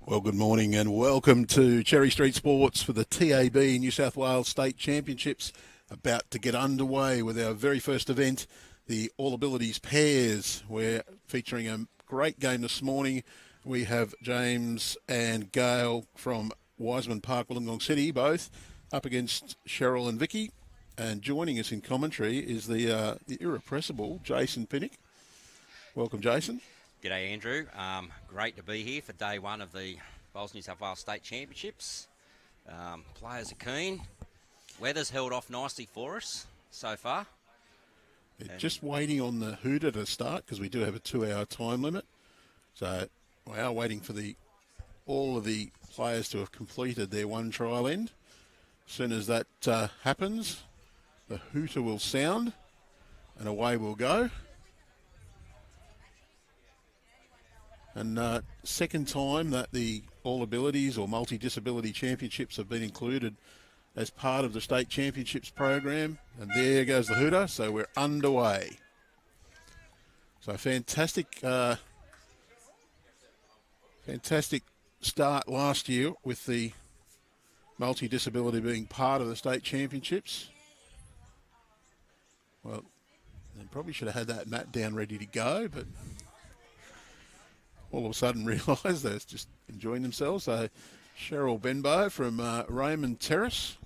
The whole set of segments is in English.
Well, good morning and welcome to Cherry Street Sports for the TAB New South Wales State Championships. About to get underway with our very first event, the All Abilities Pairs. We're featuring a great game this morning. We have James and Gail from Wiseman Park, Wollongong City, both up against Cheryl and Vicki. And joining us in commentary is the irrepressible Jason Pinnock. Welcome, Jason. G'day, Andrew. Great to be here for day one of the Bowls New South Wales State Championships. Players are keen. Weather's held off nicely for us so far. Just waiting on the hooter to start because we do have a 2-hour time limit. So we are waiting for all of the players to have completed their one trial end. As soon as that happens, the hooter will sound and away we'll go. And second time that the All Abilities or Multi-Disability Championships have been included as part of the State Championships program. And there goes the hooter, so we're underway. So fantastic start last year with the multi-disability being part of the State Championships. Well, they probably should have had that mat down ready to go, but all of a sudden realised they're just enjoying themselves. So Cheryl Benbow from Raymond, Terrace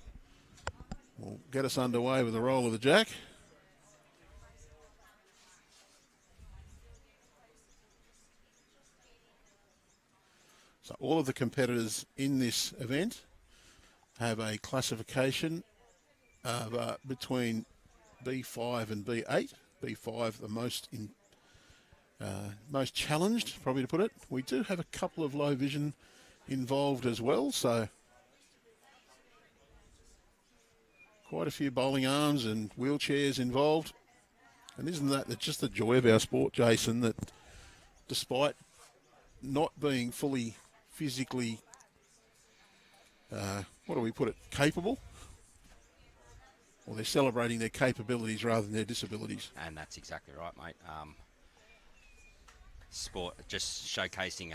will get us underway with the roll of the jack. So all of the competitors in this event have a classification of between B5 and B8. B5 the most challenged, probably to put it. We do have a couple of low vision involved as well, so quite a few bowling arms and wheelchairs involved. And isn't that just the joy of our sport, Jason, that despite not being fully physically, capable, or they're celebrating their capabilities rather than their disabilities. And that's exactly right, mate. Sport just showcasing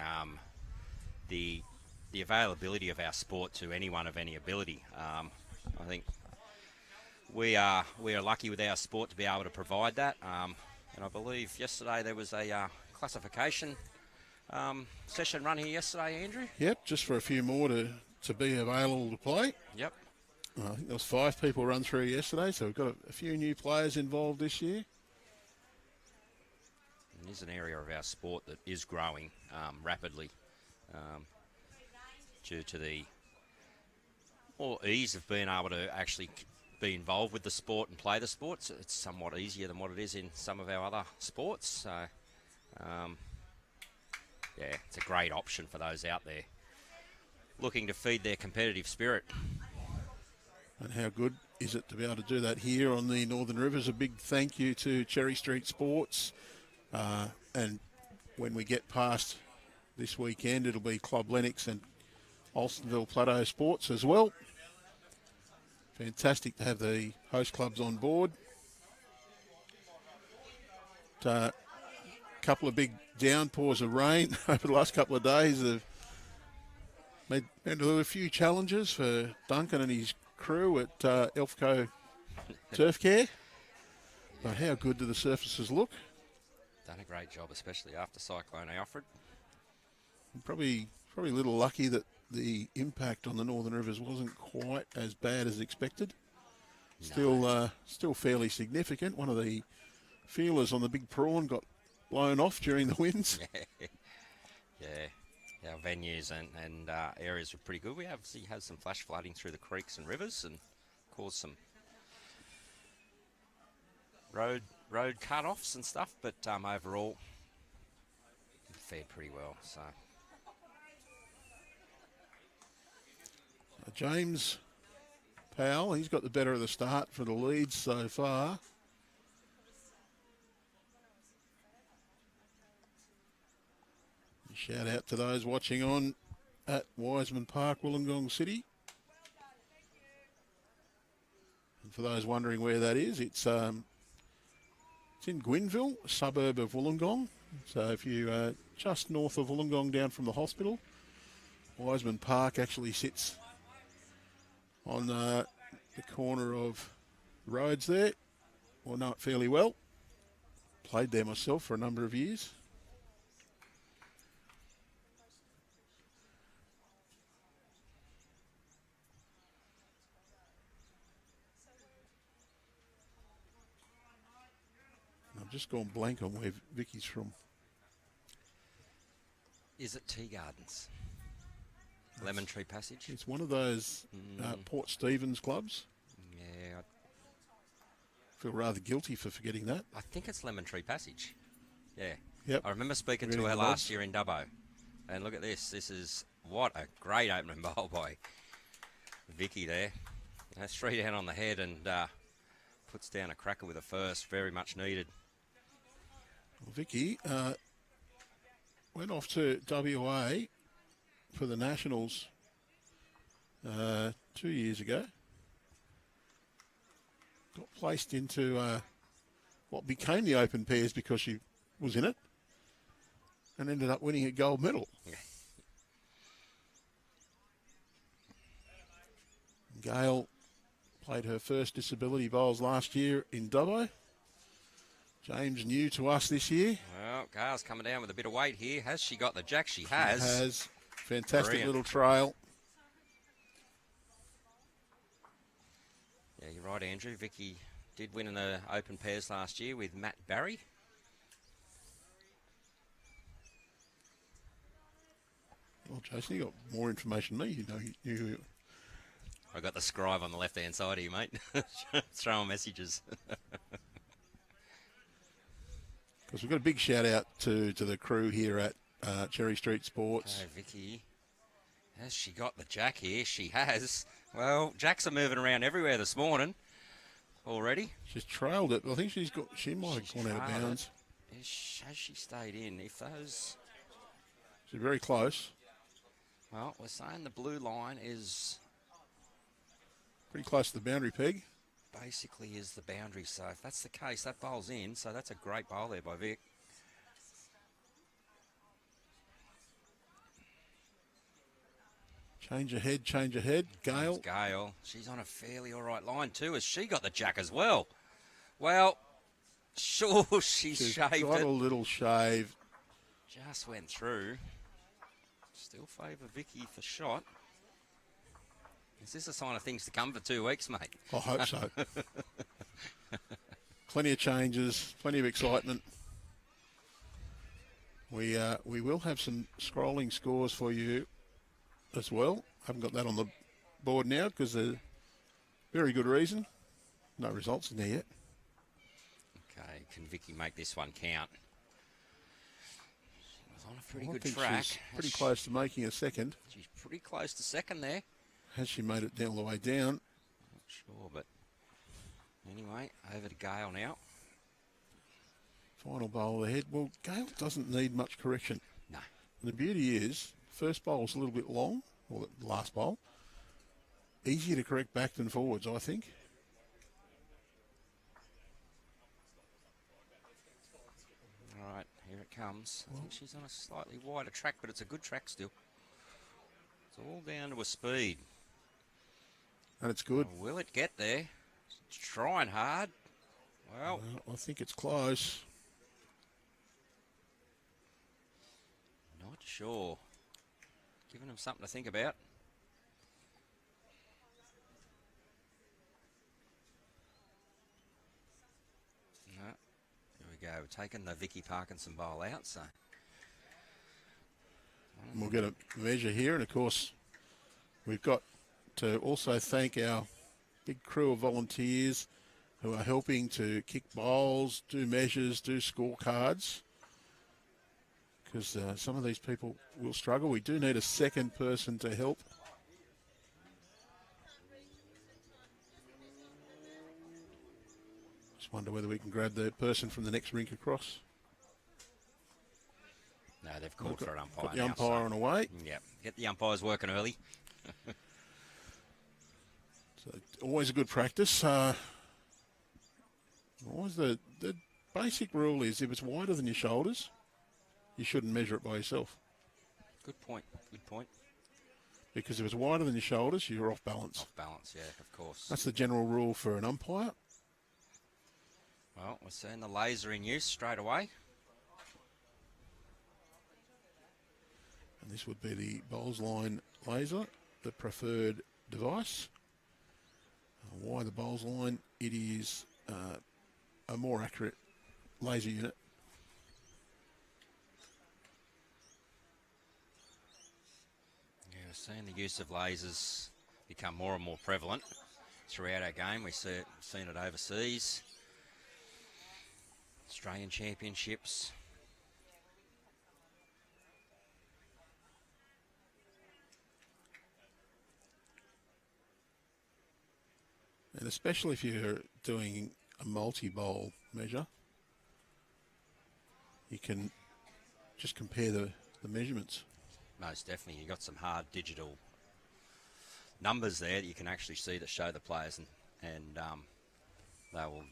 the availability of our sport to anyone of any ability. I think we are lucky with our sport to be able to provide that. And I believe yesterday there was a classification session run here yesterday, Andrew. Yep, just for a few more to be available to play. Yep. I think there was 5 people run through yesterday, so we've got a few new players involved this year. It is an area of our sport that is growing rapidly due to the ease of being able to actually be involved with the sport and play the sport. So it's somewhat easier than what it is in some of our other sports. So, it's a great option for those out there looking to feed their competitive spirit. And how good is it to be able to do that here on the Northern Rivers? A big thank you to Cherry Street Sports. And when we get past this weekend, it'll be Club Lennox and Alstonville Plateau Sports as well. Fantastic to have the host clubs on board. A couple of big downpours of rain over the last couple of days have made a few challenges for Duncan and his crew at Elfco Turf Care. But how good do the surfaces look? Done a great job, especially after Cyclone Alfred. Probably a little lucky that the impact on the Northern Rivers wasn't quite as bad as expected. No. Still fairly significant. One of the feelers on the big prawn got blown off during the winds. Yeah. Our venues and areas were pretty good. We had some flash flooding through the creeks and rivers and caused some road cut-offs and stuff, but overall fared pretty well. So James Powell, he's got the better of the start for the leads so far. Shout out to those watching on at Wiseman Park, Wollongong City. And for those wondering where that is, it's in Gwynville, a suburb of Wollongong. So if you just north of Wollongong down from the hospital, Wiseman Park actually sits on the corner of Roads there. I know it fairly well. Played there myself for a number of years. I've just gone blank on where Vicky's from. Is it Tea Gardens? Lemon Tree Passage? It's one of those Port Stephens clubs. Yeah. I feel rather guilty for forgetting that. I think it's Lemon Tree Passage. Yeah. Yep. I remember speaking to her last year in Dubbo. And look at this. This is what a great opening bowl by Vicki there. That's 3 down on the head and puts down a cracker with a first. Very much needed. Well, Vicki went off to WA for the Nationals 2 years ago. Got placed into what became the Open Pairs because she was in it and ended up winning a gold medal. Yeah. Gail played her first disability bowls last year in Dubbo. James new to us this year. Well, Gail's coming down with a bit of weight here. Has she got the jack? She has. She has. Fantastic Brilliant. little trail. Yeah, you're right, Andrew. Vicki did win in the Open Pairs last year with Matt Barry. Well, Jason, you got more information than me. You know, you I got the scribe on the left-hand side here, mate. Throwing messages. Because we've got a big shout out to the crew here at Cherry Street Sports. Okay, Vicki. Has she got the jack here? She has. Well, jacks are moving around everywhere this morning already. She's trailed it. I think she might have gone out of bounds. Has she stayed in? If those... She's very close. Well, we're saying the blue line is... Pretty close to the boundary peg. Basically is the boundary. So if that's the case, that bowl's in. So that's a great bowl there by Vic. Change ahead. Gail. Gail. She's on a fairly all right line too. Has she got the jack as well? Well, sure, she's shaved got it. a little shave. Just went through. Still favour Vicki for shot. Is this a sign of things to come for 2 weeks, mate? I hope so. Plenty of changes, plenty of excitement. We will have some scrolling scores for you as well. Haven't got that on the board now because there's very good reason. No results in there yet. Okay, can Vicki make this one count? She was on a pretty good think track. she's pretty close to making a second. She's pretty close to second there. Has she made it down the way down? Not sure, but anyway, over to Gail now. Final bowl ahead. Well, Gail doesn't need much correction. No. And the beauty is, first bowl's a little bit long, or the last bowl. Easier to correct back than forwards, I think. All right, here it comes. I think she's on a slightly wider track, but it's a good track still. It's all down to a speed. And it's good. Oh, will it get there? It's trying hard. Well, I think it's close. not sure. Giving them something to think about. No, here we go. We're taking the Vicki Parkinson bowl out, so. We'll get a measure here, and of course, we've got to also thank our big crew of volunteers who are helping to kick bowls, do measures, do scorecards, because some of these people will struggle. We do need a second person to help. Just wonder whether we can grab the person from the next rink across. No, they've called for an umpire. Got the umpire on the way. Yeah, get the umpires working early. So always a good practice. Always the basic rule is if it's wider than your shoulders, you shouldn't measure it by yourself. Good point. Good point. Because if it's wider than your shoulders, you're off balance. Off balance, yeah, of course. That's the general rule for an umpire. Well, we're seeing the laser in use straight away. And this would be the bowls line laser, the preferred device. Why the bowls line? It is a more accurate laser unit. Yeah, we're seeing the use of lasers become more and more prevalent throughout our game. We've seen it overseas, Australian Championships. And especially if you're doing a multi-bowl measure, you can just compare the measurements. Most definitely. You've got some hard digital numbers there that you can actually see that show the players, and they will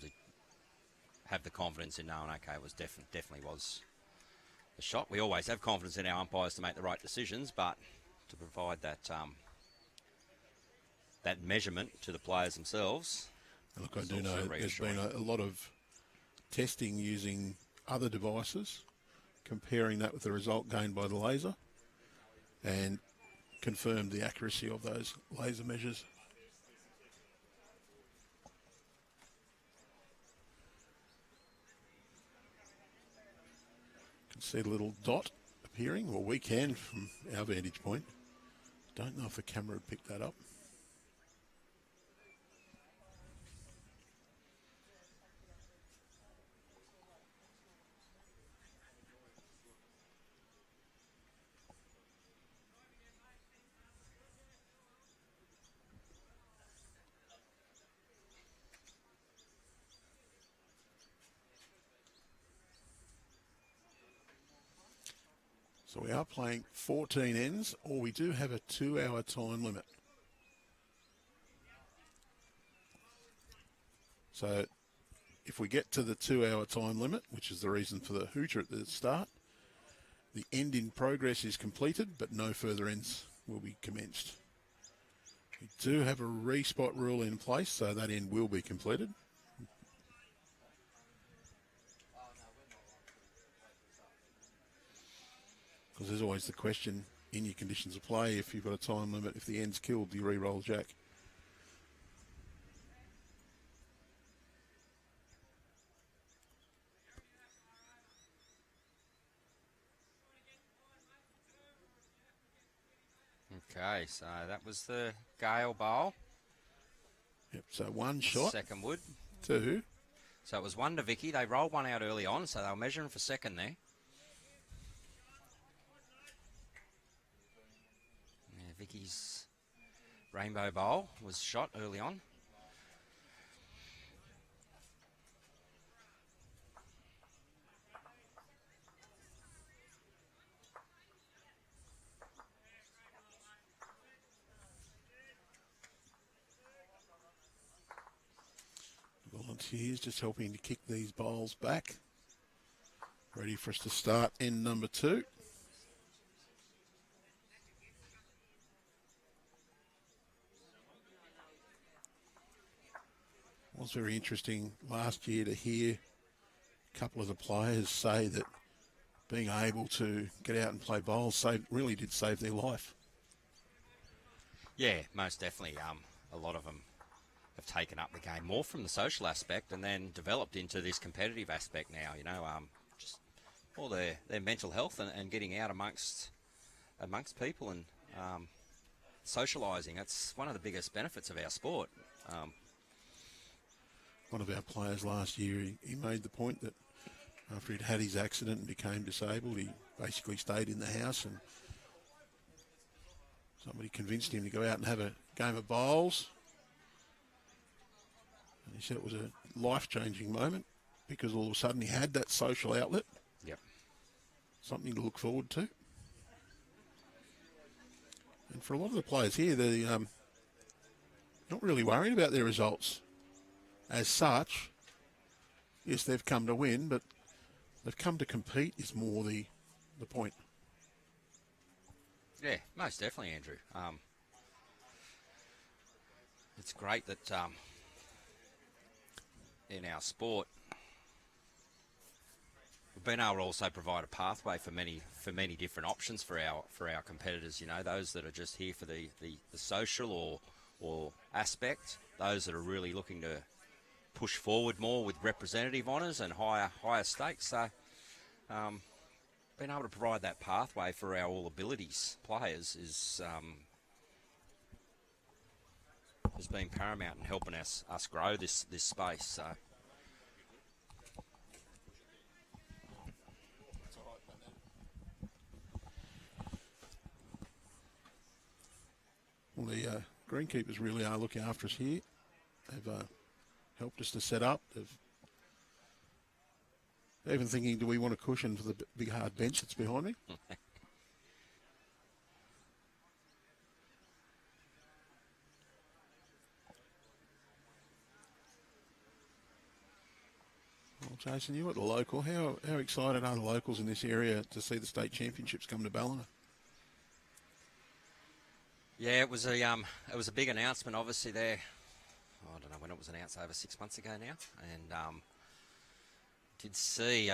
have the confidence in knowing, okay, it was definitely was a shot. We always have confidence in our umpires to make the right decisions, but to provide that that measurement to the players themselves. And look, I do know there's been a lot of testing using other devices, comparing that with the result gained by the laser, and confirmed the accuracy of those laser measures. You can see the little dot appearing, well, we can from our vantage point. Don't know if the camera would pick that up. So we are playing 14 ends, or we do have a 2-hour time limit. So if we get to the 2-hour time limit, which is the reason for the hooter at the start, the end in progress is completed, but no further ends will be commenced. We do have a respot rule in place, so that end will be completed. Because there's always the question in your conditions of play, if you've got a time limit, if the end's killed, do you re-roll jack? Okay, so that was the Gail bowl. Yep, so one shot. Second wood. Two. So it was 1 to Vicki. They rolled one out early on, so they were measuring for second there. Yeah, Vicki's Rainbow bowl was shot early on. Volunteers just helping to kick these bowls back. Ready for us to start end number 2. It was very interesting last year to hear a couple of the players say that being able to get out and play bowls really did save their life. Yeah, most definitely. A lot of them have taken up the game more from the social aspect and then developed into this competitive aspect now, you know, just all their mental health and getting out amongst people and socialising. It's one of the biggest benefits of our sport. One of our players last year, he made the point that after he'd had his accident and became disabled, he basically stayed in the house, and somebody convinced him to go out and have a game of bowls. And he said it was a life-changing moment because all of a sudden he had that social outlet. Yep. Something to look forward to. And for a lot of the players here, they're not really worried about their results as such. Yes, they've come to win, but they've come to compete is more the point. Yeah, most definitely, Andrew. it's great that in our sport we've been able to also provide a pathway for many different options for our competitors. You know, those that are just here for the social or aspect, those that are really looking to push forward more with representative honours and higher stakes. So being able to provide that pathway for our all abilities players has been paramount in helping us grow this space. So. Well, the greenkeepers really are looking after us here. They've helped us to set up. They're even thinking, do we want a cushion for the big hard bench that's behind me? Well, Jason, you at the local. How excited are the locals in this area to see the state championships come to Ballina? Yeah, it was a big announcement, obviously there. I don't know when it was announced, over 6 months ago now, and did see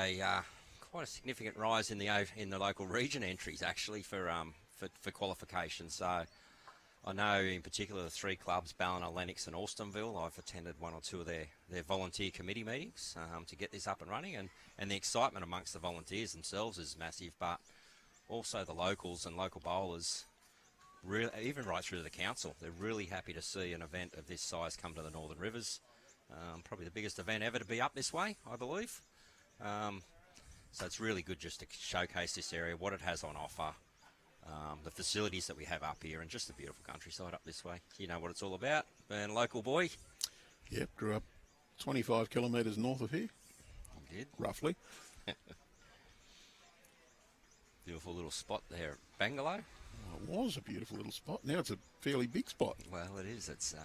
quite a significant rise in the local region entries actually for qualification. So I know in particular the three clubs, Ballina, Lennox, and Alstonville. I've attended one or two of their volunteer committee meetings to get this up and running, and the excitement amongst the volunteers themselves is massive, but also the locals and local bowlers. Really, even right through to the council, they're really happy to see an event of this size come to the Northern Rivers. Probably the biggest event ever to be up this way, I believe. So it's really good just to showcase this area, what it has on offer, the facilities that we have up here, and just the beautiful countryside up this way. You know what it's all about. And local boy. Yep, grew up 25 kilometres north of here. You did? Roughly. Beautiful little spot there at Bangalow. Well, it was a beautiful little spot. Now it's a fairly big spot. Well, it is. It's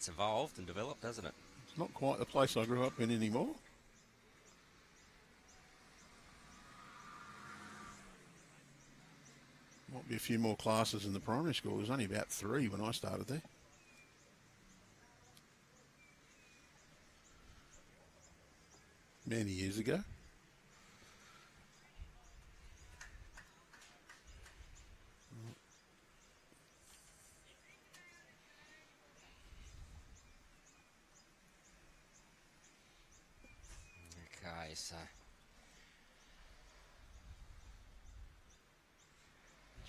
evolved and developed, hasn't it? It's not quite the place I grew up in anymore. Might be a few more classes in the primary school. There's only about 3 when I started there. Many years ago. Okay, so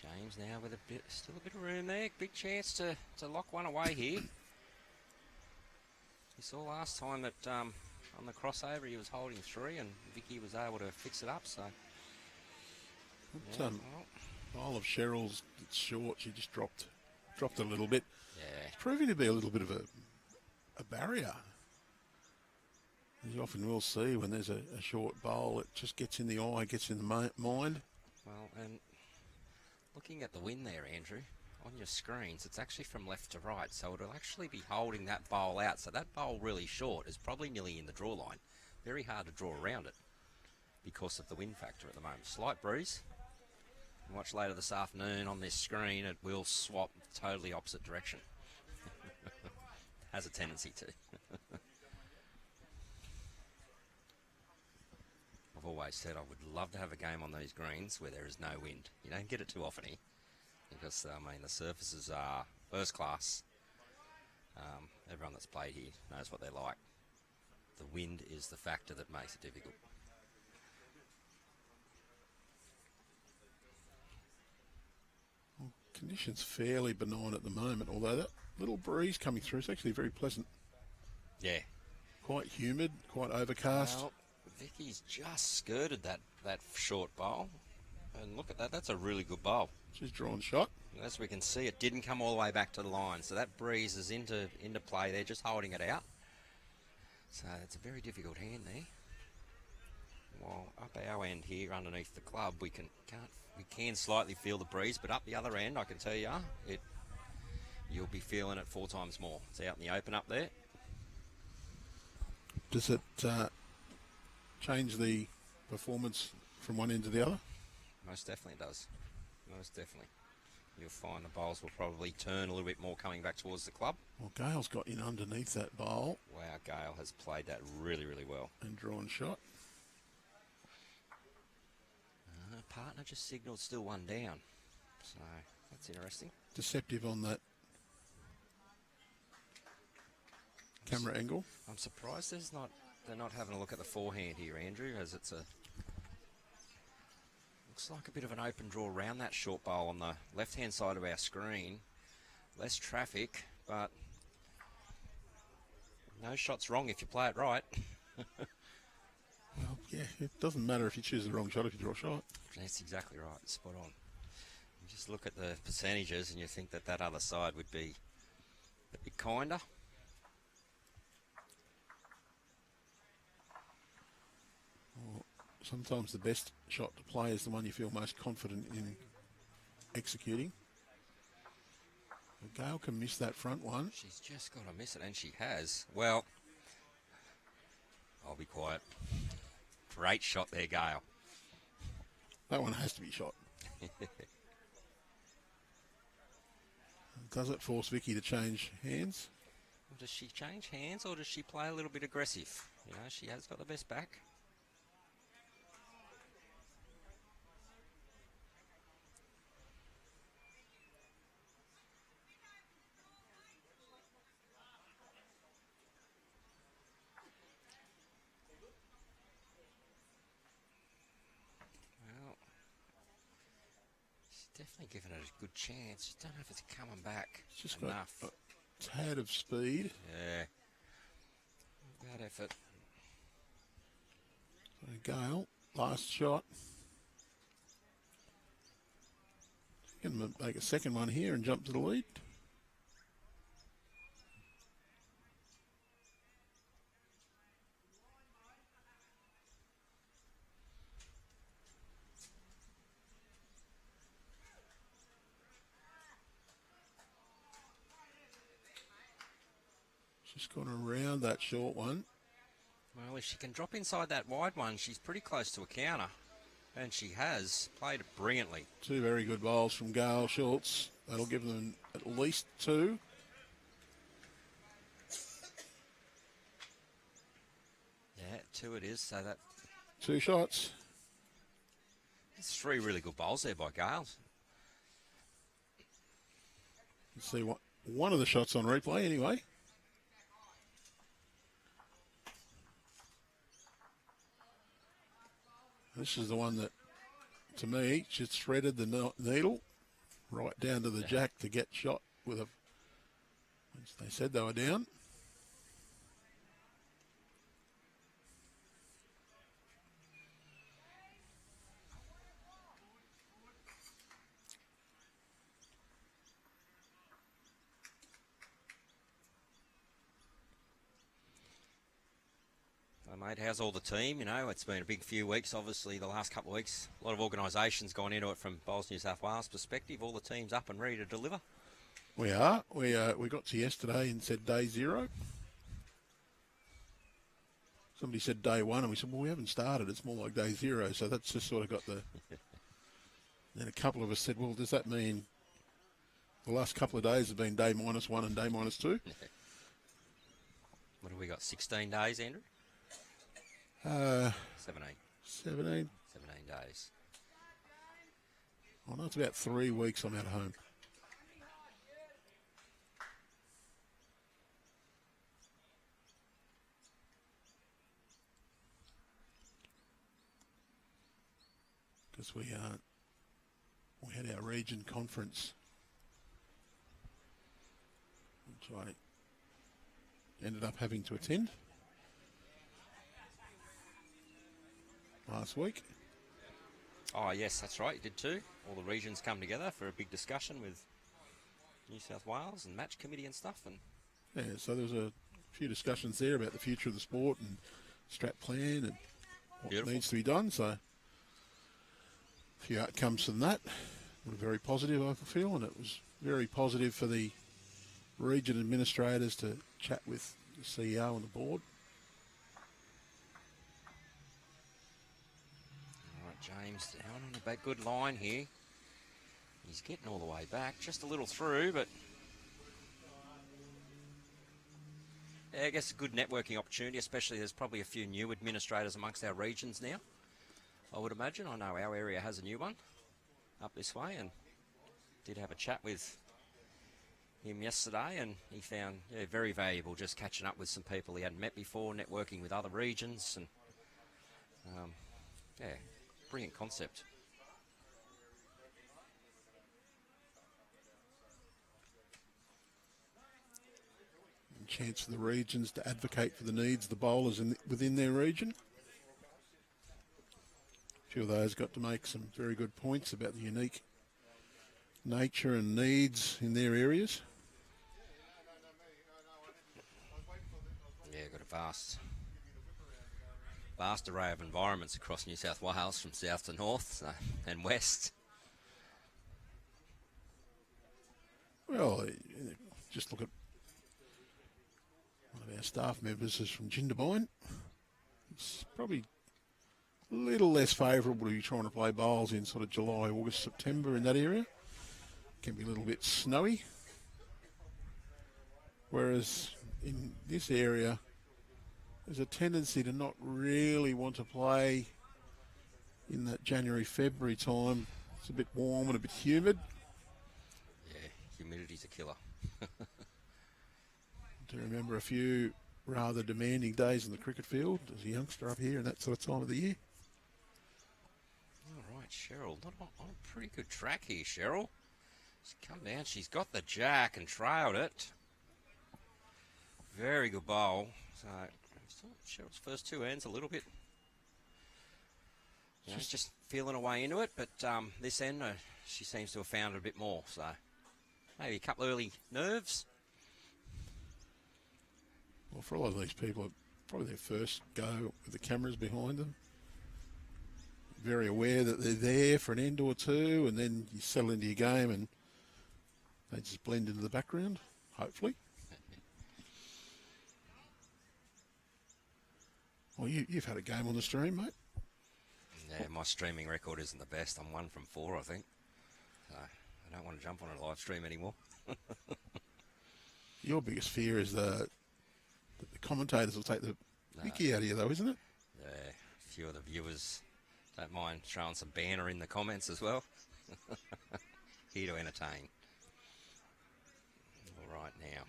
James now with still a bit of room there. Big chance to lock one away here. You saw last time that on the crossover he was holding 3 and Vicki was able to fix it up. So Bowl of Cheryl's, it's short. She just dropped a little bit. Yeah, It's proving to be a little bit of a barrier. As you often will see when there's a short bowl, it just gets in the eye, gets in the mind. well, and looking at the wind there, Andrew, on your screens, it's actually from left to right, so it'll actually be holding that bowl out. So that bowl really short is probably nearly in the draw line. Very hard to draw around it because of the wind factor at the moment. Slight breeze. Much later this afternoon on this screen, it will swap totally opposite direction. Has a tendency to. I've always said I would love to have a game on these greens where there is no wind. You don't get it too often here because, the surfaces are first class. Everyone that's played here knows what they're like. The wind is the factor that makes it difficult. Well, conditions fairly benign at the moment, although that little breeze coming through is actually very pleasant. Yeah. Quite humid, quite overcast. Well, Vicky's just skirted that short bowl. And look at that, that's a really good bowl. She's drawn shot. And as we can see, it didn't come all the way back to the line. So that breeze is into play. They're just holding it out. So it's a very difficult hand there. While up our end here underneath the club, we can slightly feel the breeze, but up the other end, I can tell you, you'll be feeling it 4 times more. It's out in the open up there. Does it change the performance from one end to the other? Most definitely does. Most definitely. you'll find the bowls will probably turn a little bit more coming back towards the club. Well, Gail's got in underneath that bowl. Wow, Gail has played that really, really well. And drawn shot. Her partner just signalled still one down. So that's interesting. Deceptive on that camera angle. I'm surprised they're not having a look at the forehand here, Andrew, as it's looks like a bit of an open draw around that short bowl on the left-hand side of our screen. Less traffic, but no shot's wrong if you play it right. Well, yeah, it doesn't matter if you choose the wrong shot if you draw a shot. That's exactly right. Spot on. You just look at the percentages and you think that other side would be a bit kinder. Well, sometimes the best shot to play is the one you feel most confident in executing. Gail can miss that front one. She's just got to miss it, and she has. Well, I'll be quiet. Great shot there, Gail. That one has to be shot. Does it force Vicki to change hands? Well, does she change hands, or does she play a little bit aggressive? You know, she has got the best back. Definitely given it a good chance. Just don't know if it's coming back It's just enough. got a tad of speed. Yeah. That effort. So Gail, last shot. She's going to make a second one here and jump to the lead. Just gone around that short one. Well, if she can drop inside that wide one, she's pretty close to a counter. And she has played it brilliantly. Two very good bowls from Gail Schultz. That'll give them at least two. Yeah, two it is. So that Two shots. it's three really good bowls there by Gail. Let's see what one of the shots on replay anyway. This is the one that, to me, just threaded the needle right down to the jack to get shot with a. They said they were down. Mate, how's all the team? You know, it's been a big few weeks, obviously, the last couple of weeks. A lot of organisations gone into it from Bowls New South Wales perspective. All the teams up and ready to deliver. We are. We got to yesterday and said day zero. Somebody said day one, and we said, well, we haven't started. It's more like day zero. So that's just sort of got the... Then a couple of us said, well, does that mean the last couple of days have been day -1 and day -2? What have we got, 16 days, Andrew? 17. 17. 17 days. Oh, no, it's about 3 weeks I'm at home. Because we had our region conference, which I ended up having to attend last week. Oh, yes, that's right. You did too. All the regions come together for a big discussion with New South Wales and match committee and stuff. And yeah, so there was a few discussions there about the future of the sport and strat plan and what Beautiful. needs to be done. So a few outcomes from that were very positive, I feel, and it was very positive for the region administrators to chat with the CEO and the board. all right, James down on a good line here. He's getting all the way back, just a little through, but yeah, I guess a good networking opportunity, especially there's probably a few new administrators amongst our regions now, I would imagine. I know our area has a new one up this way, and did have a chat with him yesterday, and he found very valuable just catching up with some people he hadn't met before, networking with other regions, and brilliant concept. And chance for the regions to advocate for the needs of the bowlers within their region. A few of those got to make some very good points about the unique nature and needs in their areas. Yeah, got a vast array of environments across New South Wales, from south to north and west. Well, just look at one of our staff members is from Jindabyne. It's probably a little less favourable to be trying to play bowls in sort of July, August, September in that area. Can be a little bit snowy. Whereas in this area, there's a tendency to not really want to play in that January, February time. It's a bit warm and a bit humid. Yeah, humidity's a killer. Do remember a few rather demanding days in the cricket field as a youngster up here in that sort of time of the year. All right, Cheryl, not on a pretty good track here, Cheryl. She's come down, she's got the jack and trailed it. Very good bowl. So Cheryl's first two ends a little bit, just feeling her way into it, but this end she seems to have found it a bit more, so maybe a couple early nerves. Well, for a lot of these people, probably their first go with the cameras behind them. Very aware that they're there for an end or two, and then you settle into your game and they just blend into the background, hopefully. Well, you've had a game on the stream, mate. Yeah, my streaming record isn't the best. I'm 1 from 4, I think. So I don't want to jump on a live stream anymore. Your biggest fear is that the commentators will take the Vicki out of you, though, isn't it? Yeah, a few of the viewers don't mind throwing some banner in the comments as well. Here to entertain. All right, now.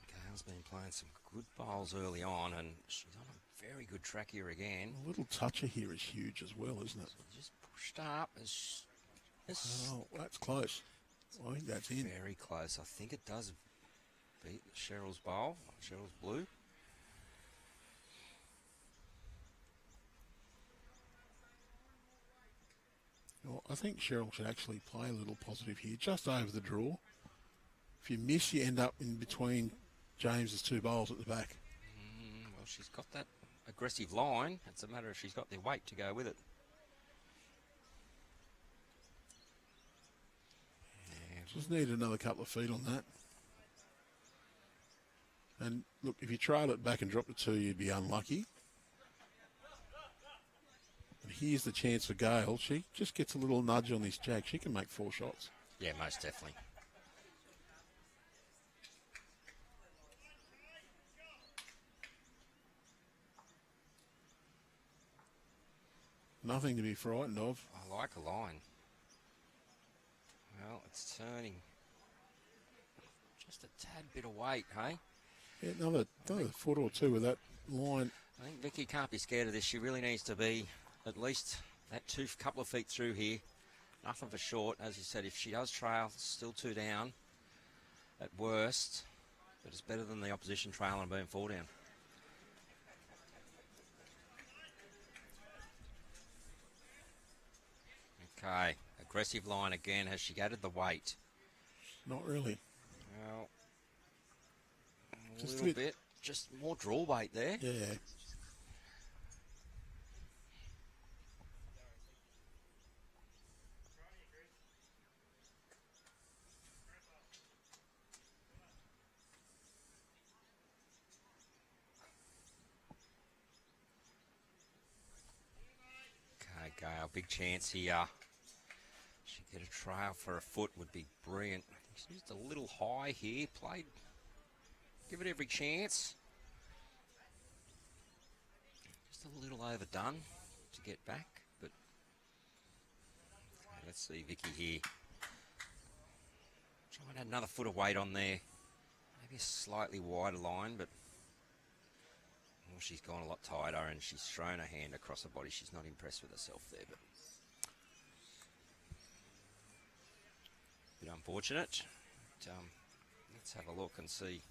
Gail's been playing some good bowls early on, and she's on a very good track here again. A little toucher here is huge as well, isn't it? So just pushed up. Oh, that's close. I think that's in. Very close. I think it does beat Cheryl's bowl. Cheryl's blue. Well, I think Cheryl should actually play a little positive here, just over the draw. If you miss, you end up in between James's two bowls at the back. Well, she's got that aggressive line. It's a matter if she's got the weight to go with it. Just need another couple of feet on that. And look, if you trail it back and drop to 2, you'd be unlucky. But here's the chance for Gail. She just gets a little nudge on this jack. She can make 4 shots. Yeah, most definitely. Nothing to be frightened of. I like a line. Well, it's turning just a tad bit of weight, hey? Yeah, another foot or two with that line. I think Vicki can't be scared of this. She really needs to be at least that couple of feet through here. Nothing for short. As you said, if she does trail, still 2 down at worst. But it's better than the opposition trailing and being 4 down. Okay, aggressive line again. Has she added the weight? Not really. Well, a Just little bit. Just more draw weight there. Yeah. Gail, big chance here. She get a trail for a foot would be brilliant. I think she's just a little high here. Played. Give it every chance. Just a little overdone to get back, but okay, let's see Vicki here. Try and add another foot of weight on there. Maybe a slightly wider line, but well, she's gone a lot tighter and she's thrown her hand across her body. She's not impressed with herself there, but a bit unfortunate. But, let's have a look and see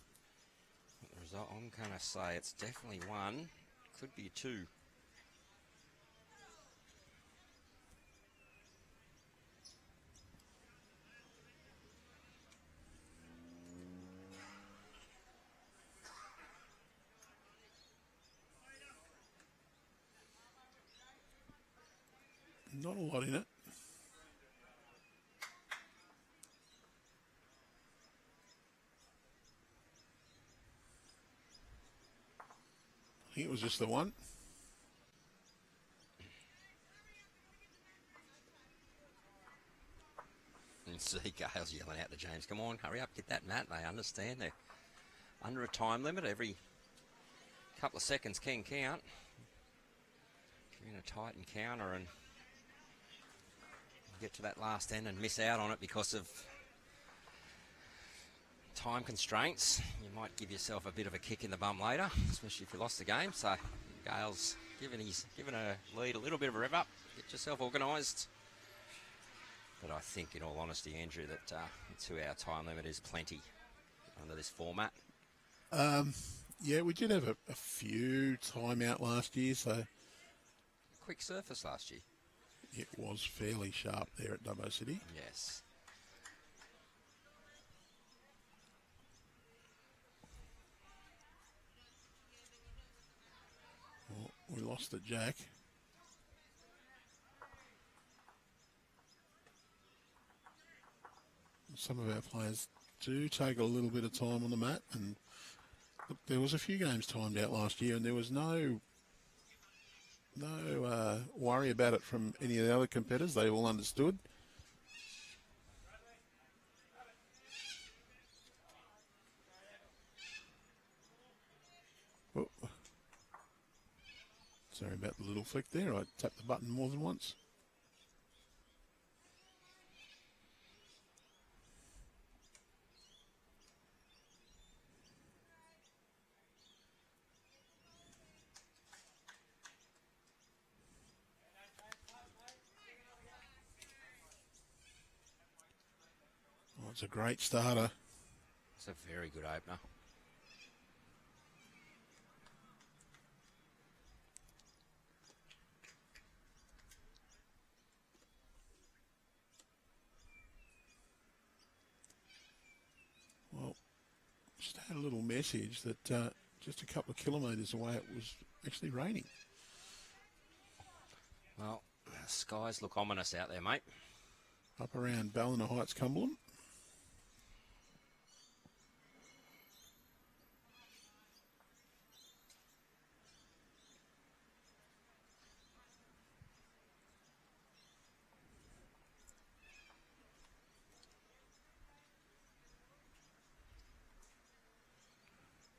what the result. I'm going to say it's definitely one. Could be a two. Not a lot in it. I think it was just the one. And see Gail's yelling out to James, come on, hurry up, get that mat. They understand they're under a time limit. Every couple of seconds can count. If you're in a tight encounter and get to that last end and miss out on it because of time constraints, you might give yourself a bit of a kick in the bum later, especially if you lost the game. So Gail's given her lead a little bit of a rev up. Get yourself organised. But I think, in all honesty, Andrew, that the 2 hour time limit is plenty under this format. Yeah, we did have a few time out last year, so Quick surface last year. it was fairly sharp there at Dubbo City. Yes. Well, we lost the jack. Some of our players do take a little bit of time on the mat, and look, there was a few games timed out last year, and there was no worry about it from any of the other competitors. They all understood. Oh. Sorry about the little flick there. I tapped the button more than once. Oh, it's a great starter. It's a very good opener. Well, just had a little message that just a couple of kilometres away it was actually raining. Well, the skies look ominous out there, mate. Up around Ballina Heights, Cumberland.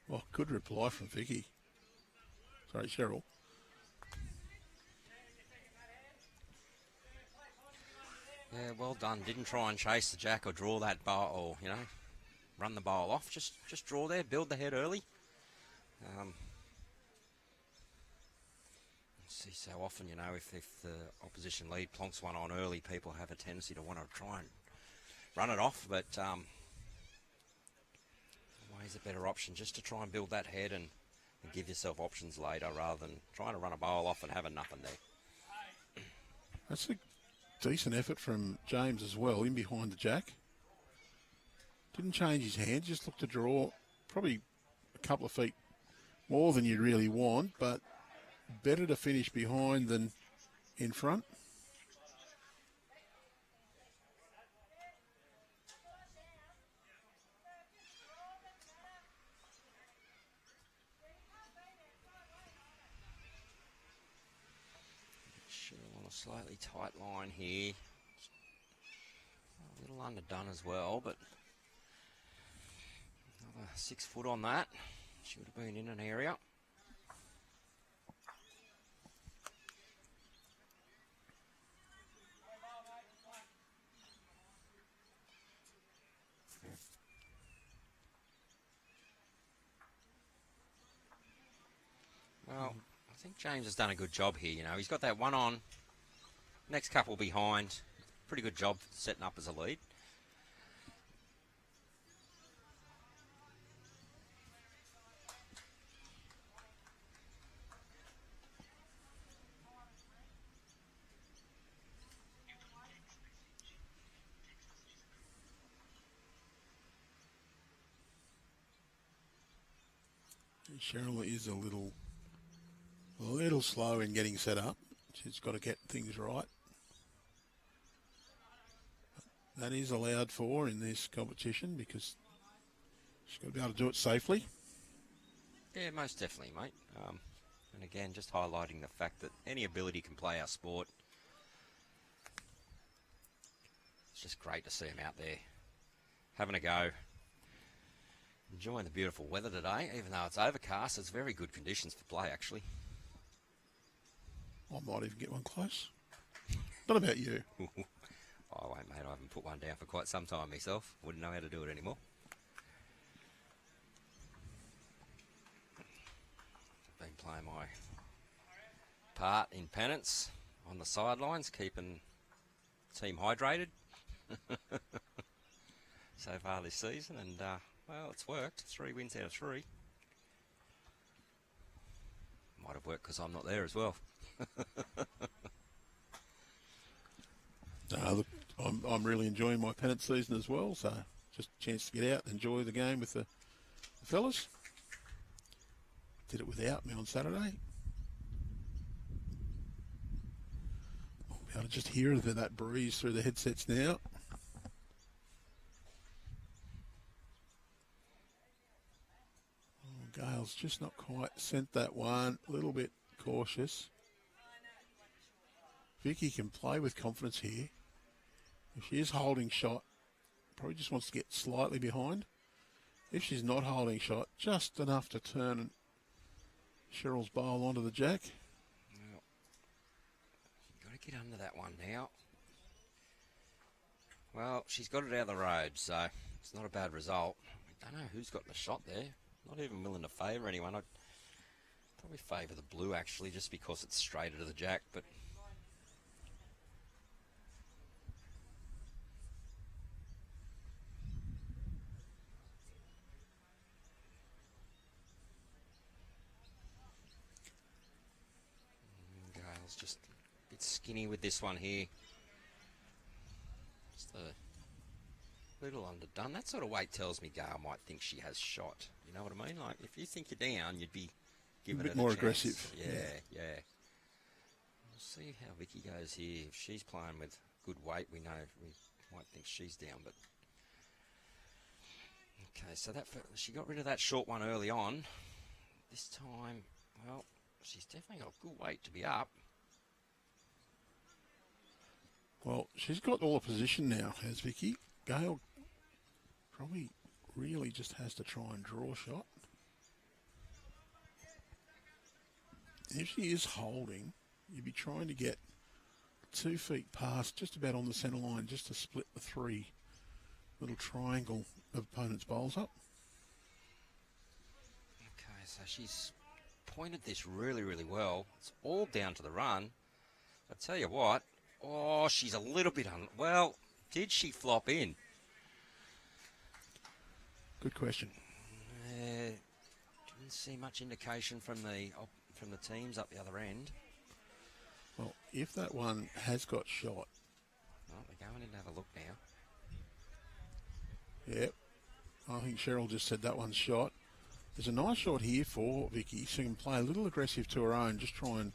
Well, good reply from Vicki. Sorry, Cheryl. Yeah, well done. Didn't try and chase the jack or draw that bar or, run the bowl off. Just draw there, build the head early. See so often, if the opposition lead plonks one on early, people have a tendency to want to try and run it off, but always a better option just to try and build that head and give yourself options later rather than trying to run a bowl off and having nothing there. That's a decent effort from James as well, in behind the jack. Didn't change his hand, just looked to draw probably a couple of feet more than you'd really want, but better to finish behind than in front. Cheryl on Slightly tight line here. A little underdone as well, but another 6 foot on that. She would have been in an area. Well, I think James has done a good job here. You know, he's got that one on. Next couple behind. Pretty good job setting up as a lead. Cheryl is a little slow in getting set up. She's got to get things right. That is allowed for in this competition because she's got to be able to do it safely. Yeah, most definitely, mate. And again, just highlighting the fact that any ability can play our sport. It's just great to see them out there having a go. Enjoying the beautiful weather today, even though it's overcast. It's very good conditions for play, actually. I might even get one close. Not about you. Oh, wait, mate, I haven't put one down for quite some time myself. Wouldn't know how to do it anymore. I've been playing my part in penance on the sidelines, keeping the team hydrated so far this season, and well, it's worked. 3 wins out of 3. Might have worked because I'm not there as well. Look, I'm really enjoying my pennant season as well, so just a chance to get out and enjoy the game with the fellas. Did it without me on Saturday. I'll be able to just hear that breeze through the headsets now. Gail's just not quite sent that one. A little bit cautious. Vicki can play with confidence here. If she is holding shot, probably just wants to get slightly behind. If she's not holding shot, just enough to turn Cheryl's bowl onto the jack. Well, you've got to get under that one now. Well, she's got it out of the road, so it's not a bad result. I don't know who's got the shot there. Not even willing to favour anyone. I'd probably favour the blue, actually, just because it's straighter to the jack, but... Gail's just a bit skinny with this one here. Just a little underdone. That sort of weight tells me Gail might think she has shot. You know what I mean? Like, if you think you're down, you'd be giving it a bit more chance. aggressive. Yeah. We'll see how Vicki goes here. If she's playing with good weight, we know we might think she's down, but... Okay, so she got rid of that short one early on. This time, well, she's definitely got good weight to be up. Well, she's got all the position now, has Vicki. Gail probably really just has to try and draw a shot. If she is holding, you'd be trying to get 2 feet past, just about on the centre line, just to split the 3 little triangle of opponents' bowls up. Okay, so she's pointed this really, really well. It's all down to the run. I tell you what, she's a little bit well, did she flop in? Good question. Didn't see much indication from the teams up the other end. Well, if that one has got shot. Oh, we're going in to have a look now. Yep. I think Cheryl just said that one's shot. There's a nice shot here for Vicki. She can play a little aggressive to her own, just try and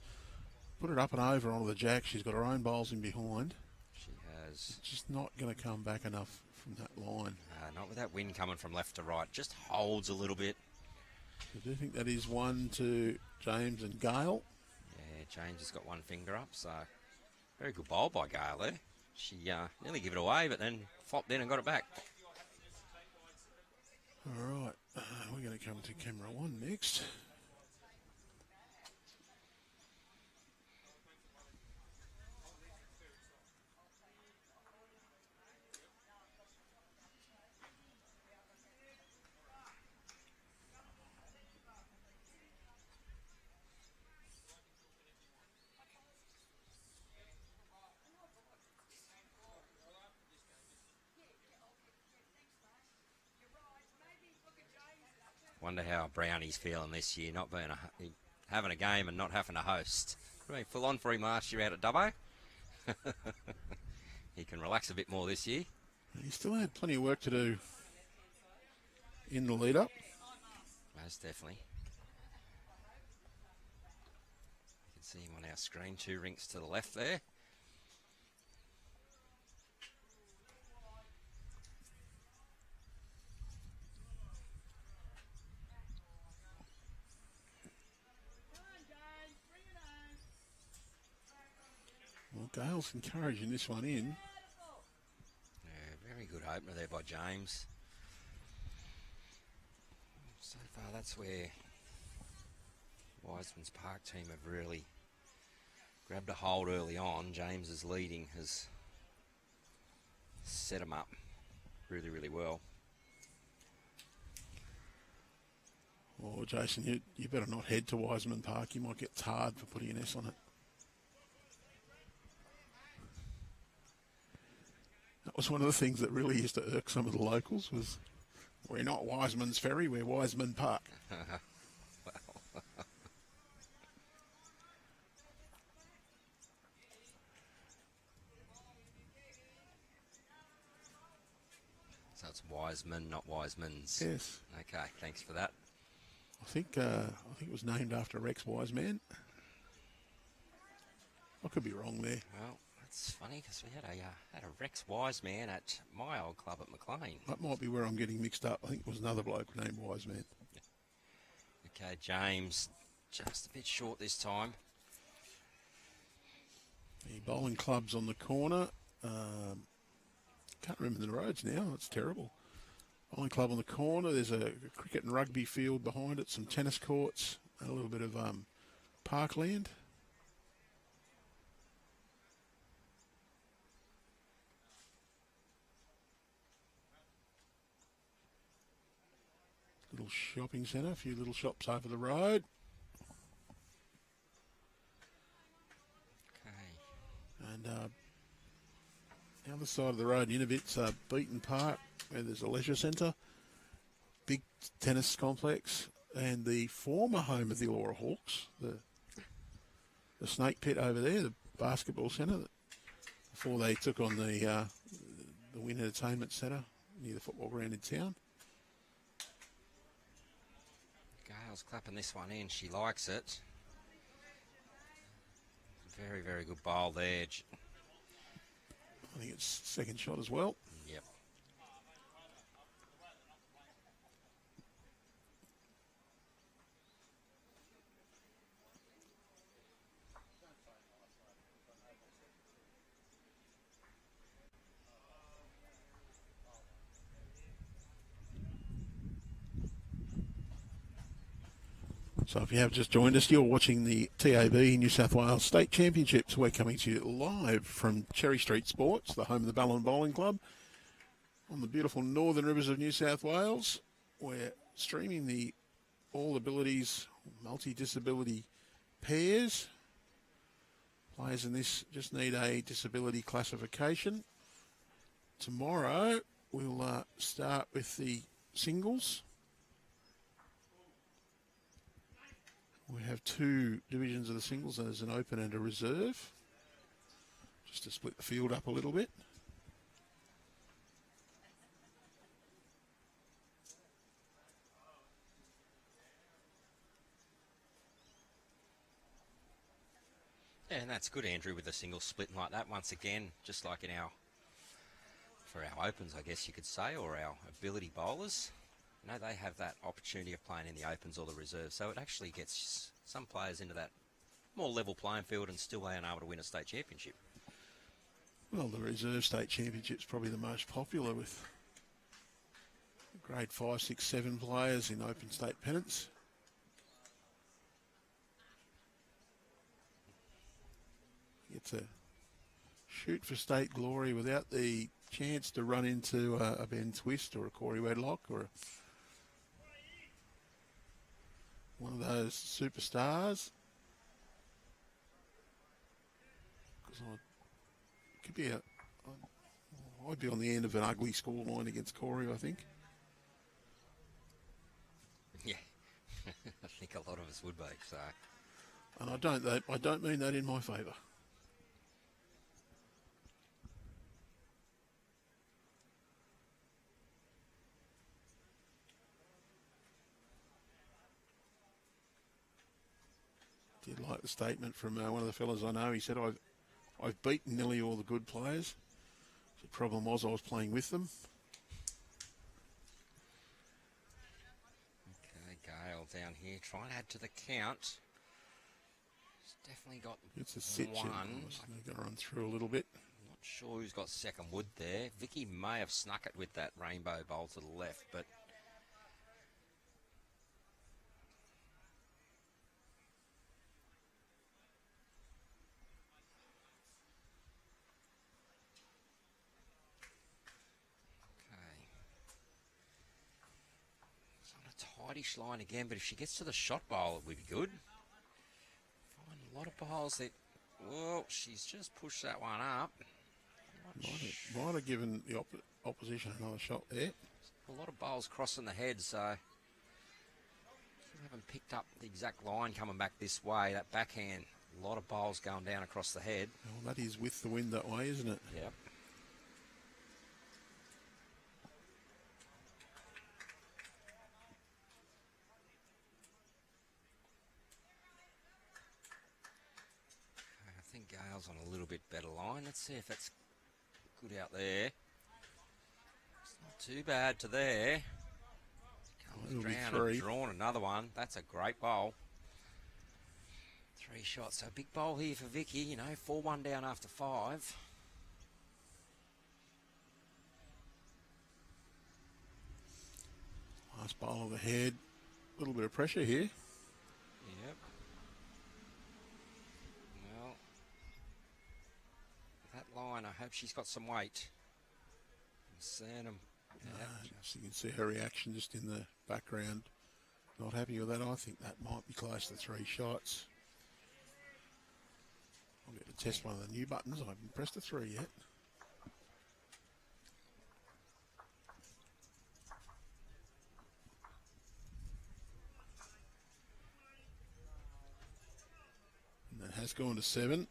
put it up and over onto the jack. She's got her own bowls in behind. She has. It's just not going to come back enough from that line. Not with that wind coming from left to right. Just holds a little bit. I do think that is one to James and Gail. Yeah, James has got one finger up, so Very good bowl by Gail there. She nearly gave it away, but then flopped in and got it back. All right, we're going to come to camera one next. Wonder how Brownie's feeling this year, not being having a game and not having a host. I mean, full on for him last year out at Dubbo. He can relax a bit more this year. He still had plenty of work to do in the lead up. Most definitely. You can see him on our screen, 2 rinks to the left there. Well, Gail's encouraging this one in. Yeah, very good opener there by James. So far, that's where Wiseman's Park team have really grabbed a hold early on. James's leading has set them up really, really well. Oh, Jason, you better not head to Wiseman Park. You might get tarred for putting an S on it. That was one of the things that really used to irk some of the locals was, we're not Wiseman's Ferry, we're Wiseman Park. So it's Wiseman, not Wiseman's. Yes. Okay, thanks for that. I think it was named after Rex Wiseman. I could be wrong there. Well, that's funny because we had a Rex Wiseman at my old club at McLean. That might be where I'm getting mixed up. I think it was another bloke named Wiseman. Okay, James, just a bit short this time. The bowling club's on the corner. Can't remember the roads now. It's terrible. Bowling club on the corner. There's a cricket and rugby field behind it, some tennis courts, and a little bit of parkland. Little shopping centre, a few little shops over the road. Okay. And the other side of the road in a bit's Beaton Park, where there's a leisure centre, big tennis complex, and the former home of the Allura Hawks, the Snake Pit over there, the basketball centre, before they took on the Wynn Entertainment Centre near the football ground in town. Gail's clapping this one in. She likes it. Very, very good bowl there. I think it's second shot as well. Yep. So if you have just joined us, you're watching the TAB New South Wales State Championships. We're coming to you live from Cherry Street Sports, the home of the Ballon Bowling Club, on the beautiful northern rivers of New South Wales. We're streaming the All Abilities multi-disability pairs. Players in this just need a disability classification. Tomorrow we'll start with the singles. We have 2 divisions of the singles. There's an open and a reserve, just to split the field up a little bit. Yeah, and that's good, Andrew, with the single splitting like that. Once again, just like for our opens, I guess you could say, or our ability bowlers. You know, they have that opportunity of playing in the opens or the reserves, so it actually gets some players into that more level playing field and still being able to win a state championship. Well, the Reserve State Championship's probably the most popular with grade 5, 6, 7 players in open state pennants. Get to shoot for state glory without the chance to run into a Ben Twist or a Corey Wedlock or one of those superstars. Because I'd be on the end of an ugly scoreline against Corey, I think. Yeah, I think a lot of us would be. So, and I don't mean that in my favour. Did like the statement from one of the fellas I know. He said, I've beaten nearly all the good players. The problem was I was playing with them. okay, Gail down here, trying to add to the count. He's definitely got It's a sit. one. They're going to run through a little bit. Not sure who's got second wood there. Vicki may have snuck it with that rainbow bowl to the left, but tightish line again, but if she gets to the shot bowl, it would be good. Find a lot of bowls that, well, she's just pushed that one up. Might have given the opposition another shot there. A lot of bowls crossing the head, so I haven't picked up the exact line coming back this way. That backhand, a lot of bowls going down across the head. Well, that is with the wind that way, isn't it? Yep. I think Gail's on a little bit better line. Let's see if that's good out there. It's not too bad to there. Comes down and drawn another one. That's a great bowl. 3 shots. So big bowl here for Vicki. You know, 4-1 down after 5. Last bowl of the head. A little bit of pressure here. Yep. Well, that line, I hope she's got some weight. Seeing them. Yep. Just you can see her reaction just in the background. Not happy with that. I think that might be close to 3 shots. I'll get to test one of the new buttons. I haven't pressed a 3 yet. And that has gone to 7.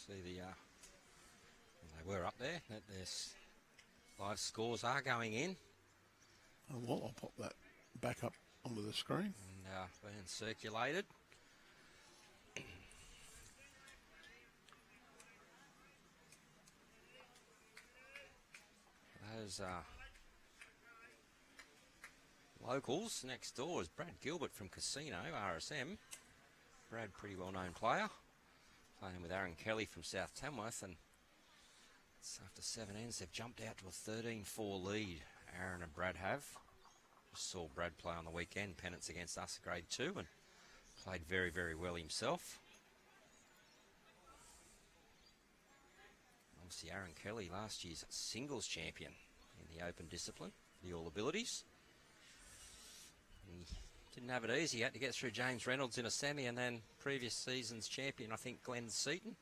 See the, they were up there. Their live scores are going in. Oh, well, I'll pop that back up onto the screen. And being circulated. Those locals next door is Brad Gilbert from Casino, RSM. Brad, pretty well-known player. Playing with Aaron Kelly from South Tamworth, and after 7 ends, they've jumped out to a 13-4 lead. Aaron and Brad have. Just saw Brad play on the weekend, pennants against us, grade 2, and played very, very well himself. Obviously, Aaron Kelly, last year's singles champion in the open discipline, the All Abilities. He didn't have it easy. He had to get through James Reynolds in a semi, and then previous season's champion, I think, Glenn Seaton.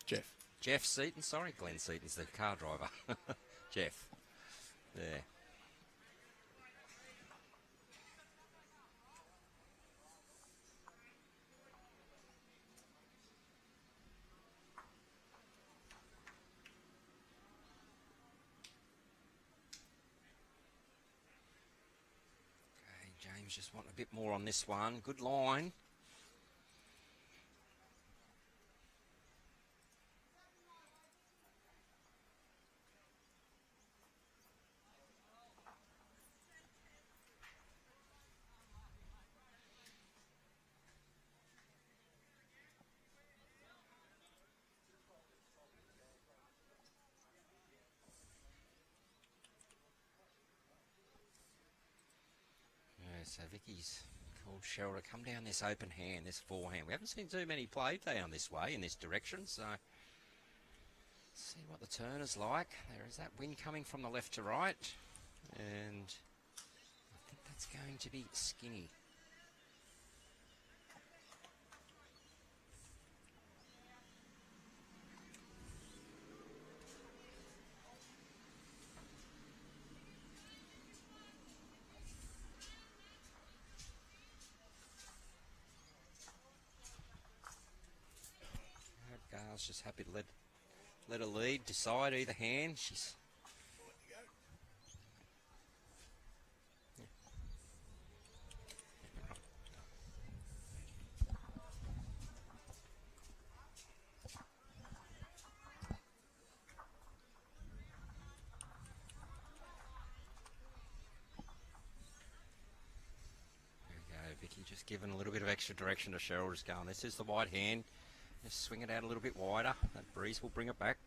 Jeff Seaton, sorry. Glenn Seaton's the car driver. Jeff. There. just want a bit more on this one. Good line. So Vicky's called Cheryl to come down this open hand, this forehand. We haven't seen too many played down this way, in this direction, so let's see what the turn is like. There is that wind coming from the left to right, and I think that's going to be skinny. Gail's just happy to let her lead, decide either hand. She's Vicki just giving a little bit of extra direction to Cheryl, just going, this is the wide hand. Just swing it out a little bit wider. That breeze will bring it back.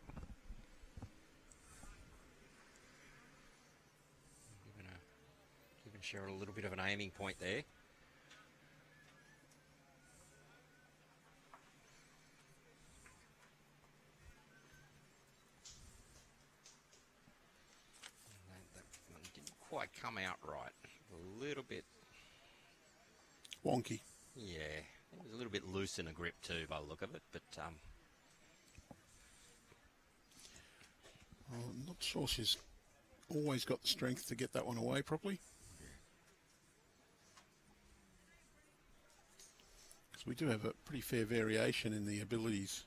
Giving Cheryl a little bit of an aiming point there. That one didn't quite come out right. A little bit wonky. Yeah. It was a little bit loose in the grip too, by the look of it, but I'm not sure she's always got the strength to get that one away properly. Because we do have a pretty fair variation in the abilities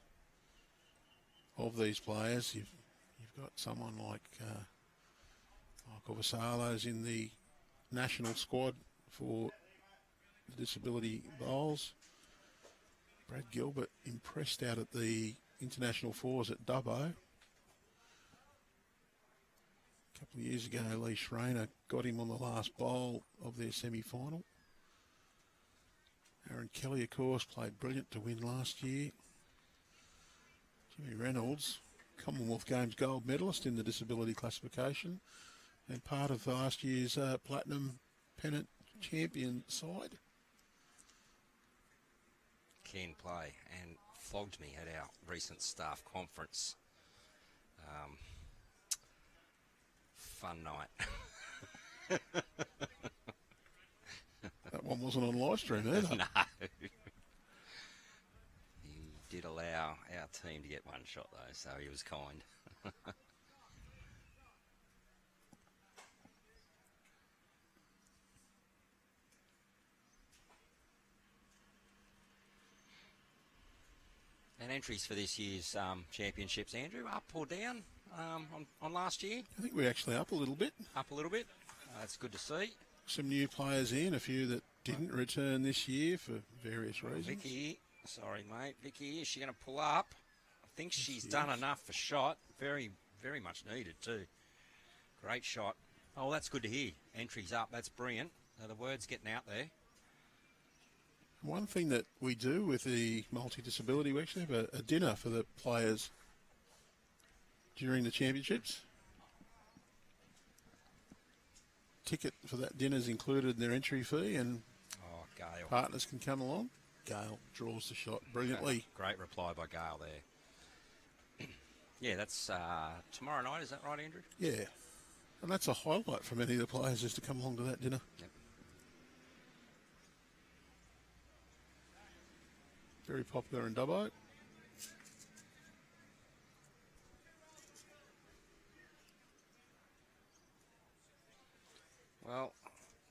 of these players. You've got someone like Michael Vasalo's in the national squad for the disability bowls. Brad Gilbert impressed out at the international fours at Dubbo. A couple of years ago, Lee Schreiner got him on the last bowl of their semi-final. Aaron Kelly, of course, played brilliant to win last year. Jimmy Reynolds, Commonwealth Games gold medalist in the disability classification and part of last year's Platinum Pennant champion side. Keen play and flogged me at our recent staff conference. Fun night. That one wasn't on live stream either. No. He did allow our team to get one shot though, so he was kind. And entries for this year's championships, Andrew, up or down on last year? I think we're actually up a little bit. Up a little bit. That's good to see. Some new players in, a few that didn't return this year for various reasons. Vicki, sorry mate, Vicki, is she going to pull up? I think she's done enough for shot. Very, very much needed too. Great shot. Oh, that's good to hear. Entries up, that's brilliant. The word's getting out there. One thing that we do with the multi-disability, we actually have a dinner for the players during the championships. Ticket for that dinner is included in their entry fee, and Gail. Partners can come along. Gail draws the shot brilliantly. Great reply by Gail there. Yeah, that's tomorrow night, is that right, Andrew? Yeah, and that's a highlight for many of the players, is to come along to that dinner. Yep. Very popular in Dubbo. Well,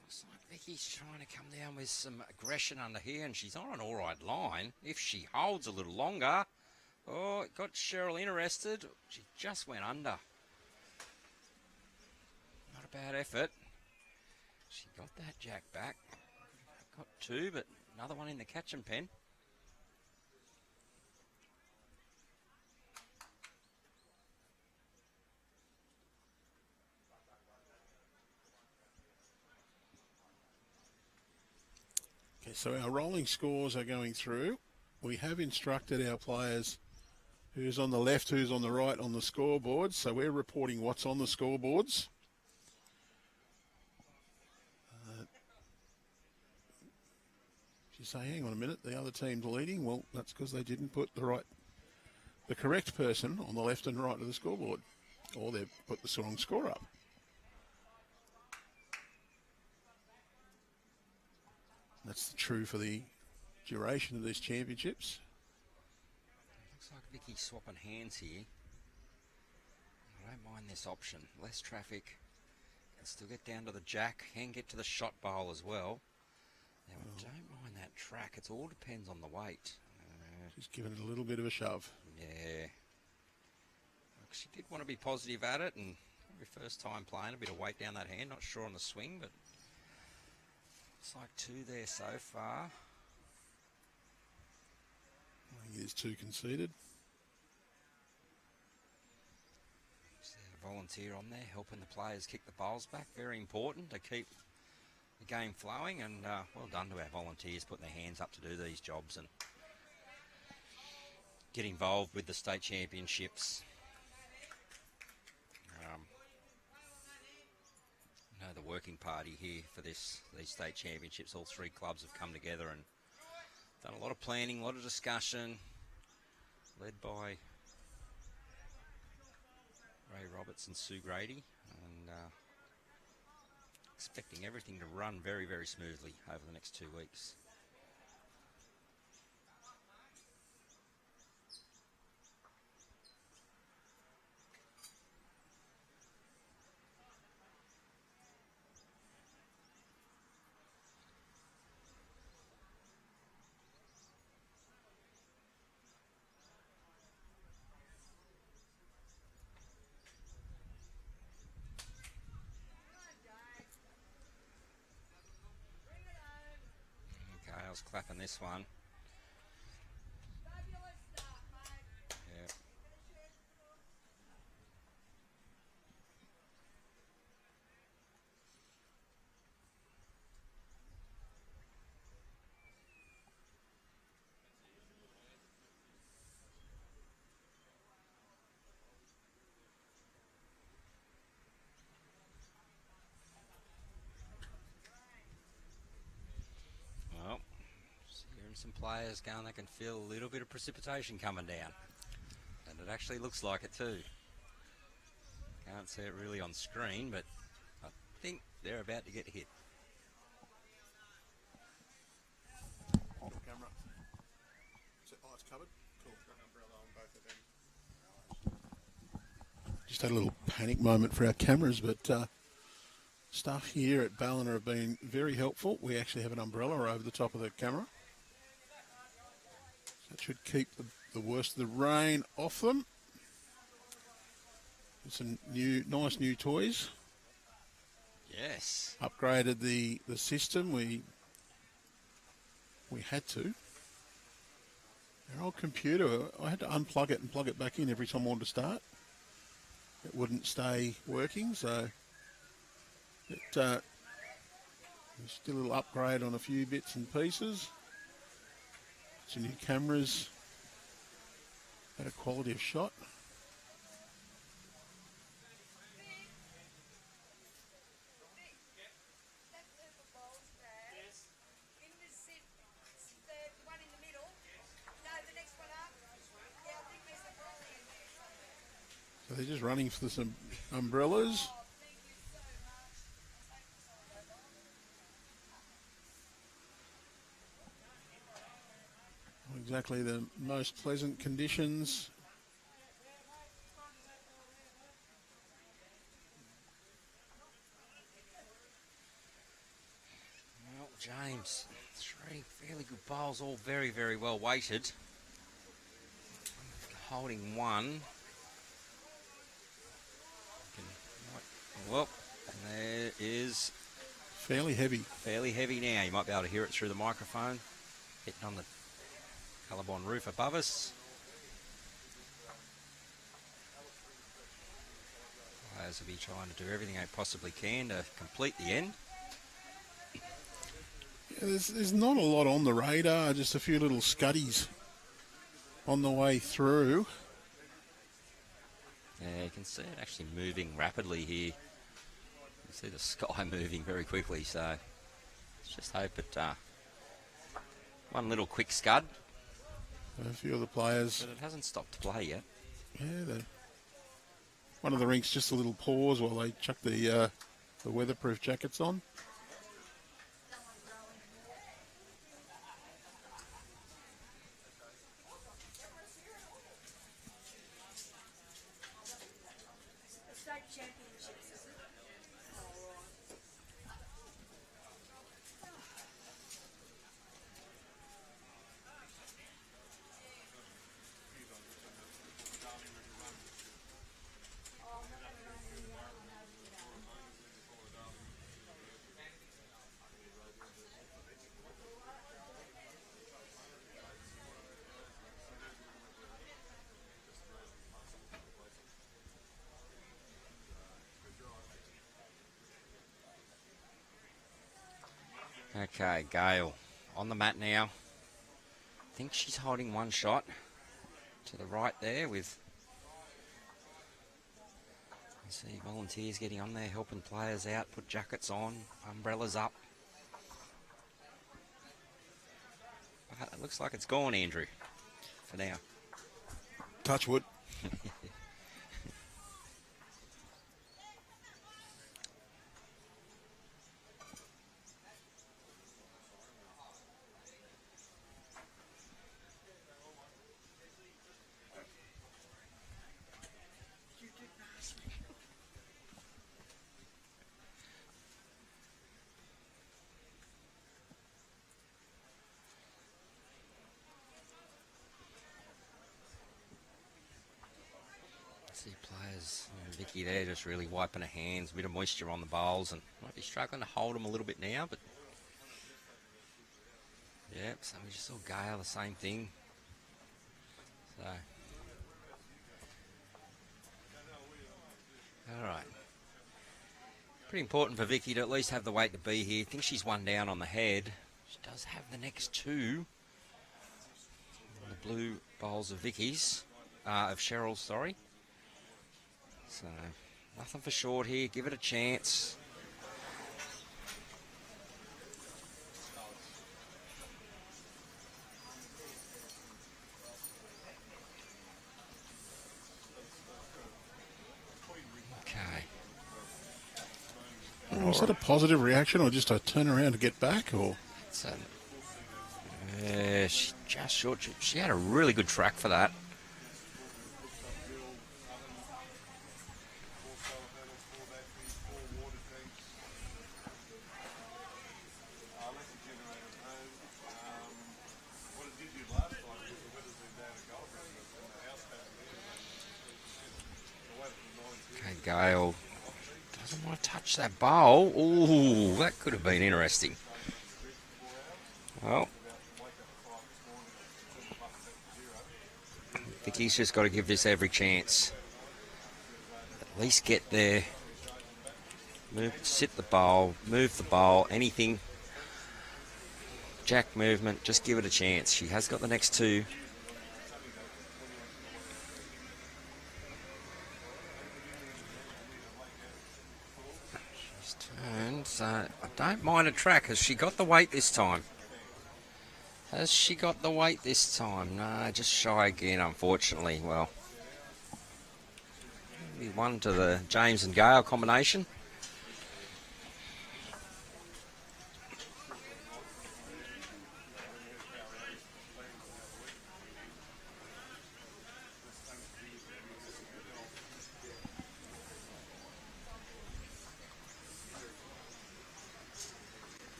looks like Vicky's trying to come down with some aggression under here, and she's on an all right line. If she holds a little longer, oh, it got Cheryl interested. She just went under. Not a bad effort. She got that jack back. got 2, but another one in the catching pen. Okay, so our rolling scores are going through. We have instructed our players who's on the left, who's on the right on the scoreboard. So we're reporting what's on the scoreboards. If you say, hang on a minute, the other team's leading, well, that's because they didn't put the correct person on the left and right of the scoreboard, or they've put the wrong score up. That's true for the duration of these championships. Looks like Vicky's swapping hands here. I don't mind this option. Less traffic. Can still get down to the jack. Can get to the shot bowl as well. Now, I don't mind that track. It all depends on the weight. Just giving it a little bit of a shove. Yeah. Look, she did want to be positive at it, and every first time playing, a bit of weight down that hand. Not sure on the swing, but it's like 2 there so far. I think there's 2 conceded. There's a volunteer on there helping the players kick the bowls back. Very important to keep the game flowing, and well done to our volunteers putting their hands up to do these jobs and get involved with the state championships. The working party here for these state championships. All 3 clubs have come together and done a lot of planning, a lot of discussion, led by Ray Roberts and Sue Grady, and expecting everything to run very, very smoothly over the next 2 weeks. Gail's clapping this one. Yeah. Well, hearing some players going, they can feel a little bit of precipitation coming down. And it actually looks like it too. Can't see it really on screen, but I think they're about to get hit. Camera. Oh, it's covered? Cool. Just had a little panic moment for our cameras, but staff here at Ballina have been very helpful. We actually have an umbrella over the top of the camera. That should keep the worst of the rain off them. Some nice new toys. Yes. Upgraded the system. We had to. Our old computer, I had to unplug it and plug it back in every time I wanted to start. It wouldn't stay working, so it still a little upgrade on a few bits and pieces. Some new cameras, better quality of shot. So they're just running for some umbrellas. Not exactly the most pleasant conditions. Well, James, 3 fairly good bowls, all very, very well weighted. Holding one. Well, there is Fairly heavy. Fairly heavy now. You might be able to hear it through the microphone. Hitting on the Colorbond roof above us. Players will be trying to do everything they possibly can to complete the end. Yeah, there's not a lot on the radar, just a few little scuddies on the way through. Yeah, you can see it actually moving rapidly here. You can see the sky moving very quickly, so let's just hope it... one little quick scud. A few of the players... But it hasn't stopped play yet. Yeah, one of the rinks just a little pause while they chuck the weatherproof jackets on. Okay, Gail on the mat now. I think she's holding one shot to the right there with... You see volunteers getting on there, helping players out, put jackets on, umbrellas up. But it looks like it's gone, Andrew, for now. Touch wood. See players, Vicki there just really wiping her hands, a bit of moisture on the bowls, and might be struggling to hold them a little bit now, but yeah, so we just saw Gail, the same thing. So, alright. Pretty important for Vicki to at least have the weight to be here. I think she's one down on the head. She does have the next two. The blue bowls of Vicky's, of Cheryl's, sorry. So, nothing for short here. Give it a chance. Okay. Was that a positive reaction or just a turn around to get back? Or So, she just short. She had a really good track for that. Gail doesn't want to touch that bowl. Ooh, that could have been interesting. Well, Vicky's just got to give this every chance. At least get there. Sit the bowl, move the bowl, anything. Jack movement, just give it a chance. She has got the next two. So I don't mind a track. Has she got the weight this time? Has she got the weight this time? No, just shy again, unfortunately. Well, maybe one to the James and Gail combination.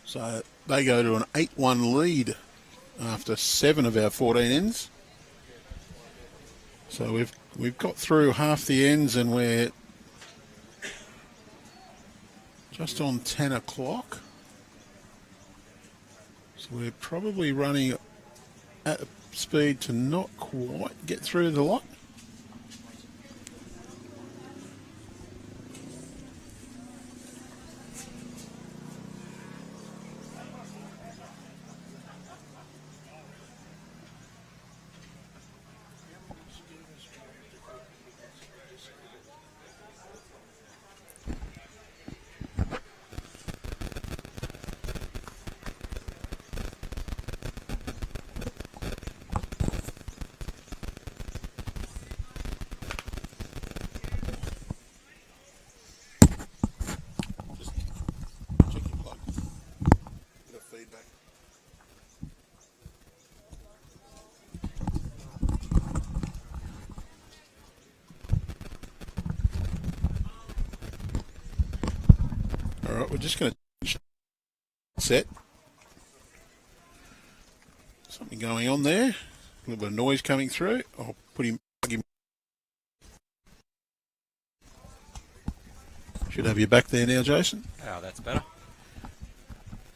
so They go to an 8-1 lead after 7 of our 14 ends. So we've got through half the ends and we're just on 10 o'clock. So we're probably running at a speed to not quite get through the lot. All right, we're just going to set. Something going on there. A little bit of noise coming through. I'll put him. Should have you back there now, Jason. Oh, that's better.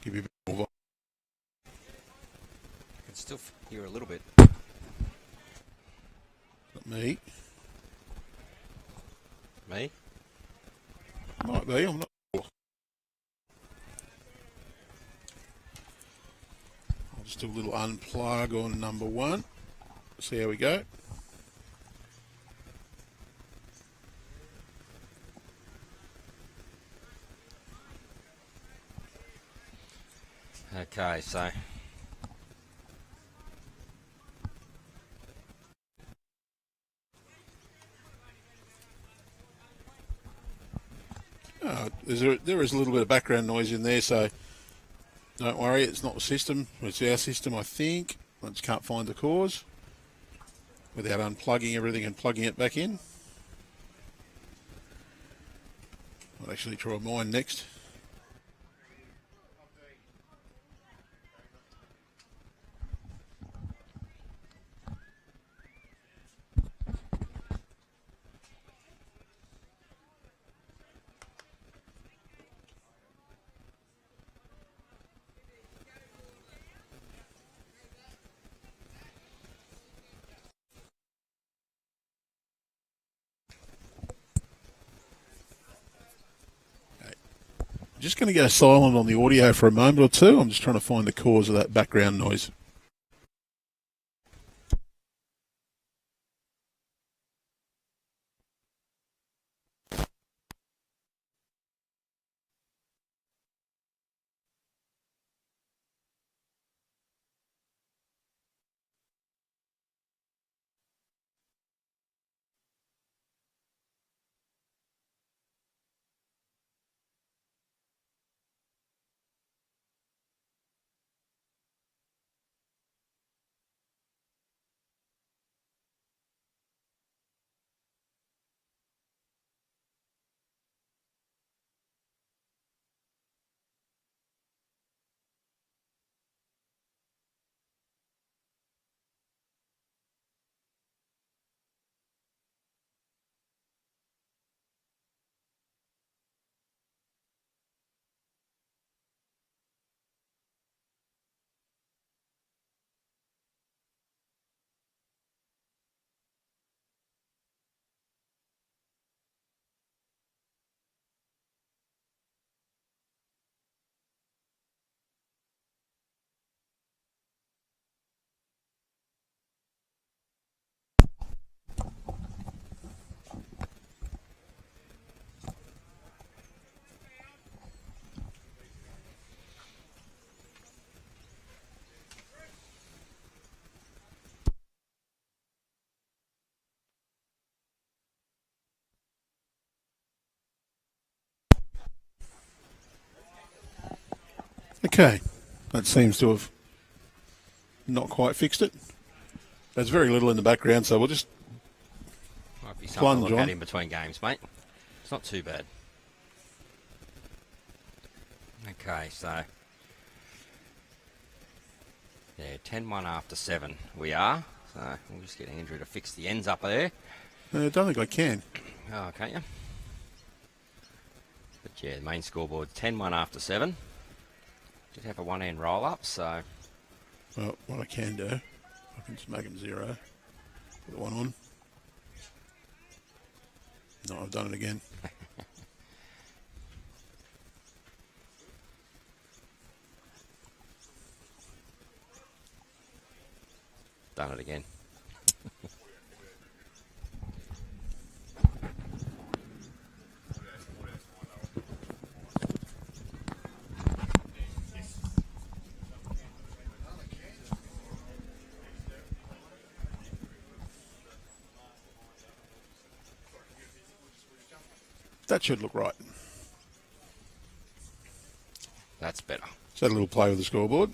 Give you a bit more volume. I can still hear a little bit. Not me. Me? Might be. I'm not sure. I'll just do a little unplug on number 1. See how we go. Okay, so there is a little bit of background noise in there, so don't worry, it's not the system, it's our system, I think. I just can't find the cause without unplugging everything and plugging it back in. I'll actually try mine next. Just going to go silent on the audio for a moment or two. I'm just trying to find the cause of that background noise. Okay, that seems to have not quite fixed it. There's very little in the background, so we'll just might be something to plunge look on. at in between games, mate. It's not too bad. Okay, so Yeah, 10-1 after 7 we are. So we'll just get Andrew to fix the ends up there. I don't think I can. Oh, can't you? But yeah, the main scoreboard's 10-1 after 7. Did have a one-hand roll-up, so... Well, what I can do, I can just make them 0. Put the one on. No, I've done it again. Done it again. That should look right. That's better. Just had a little play with the scoreboard.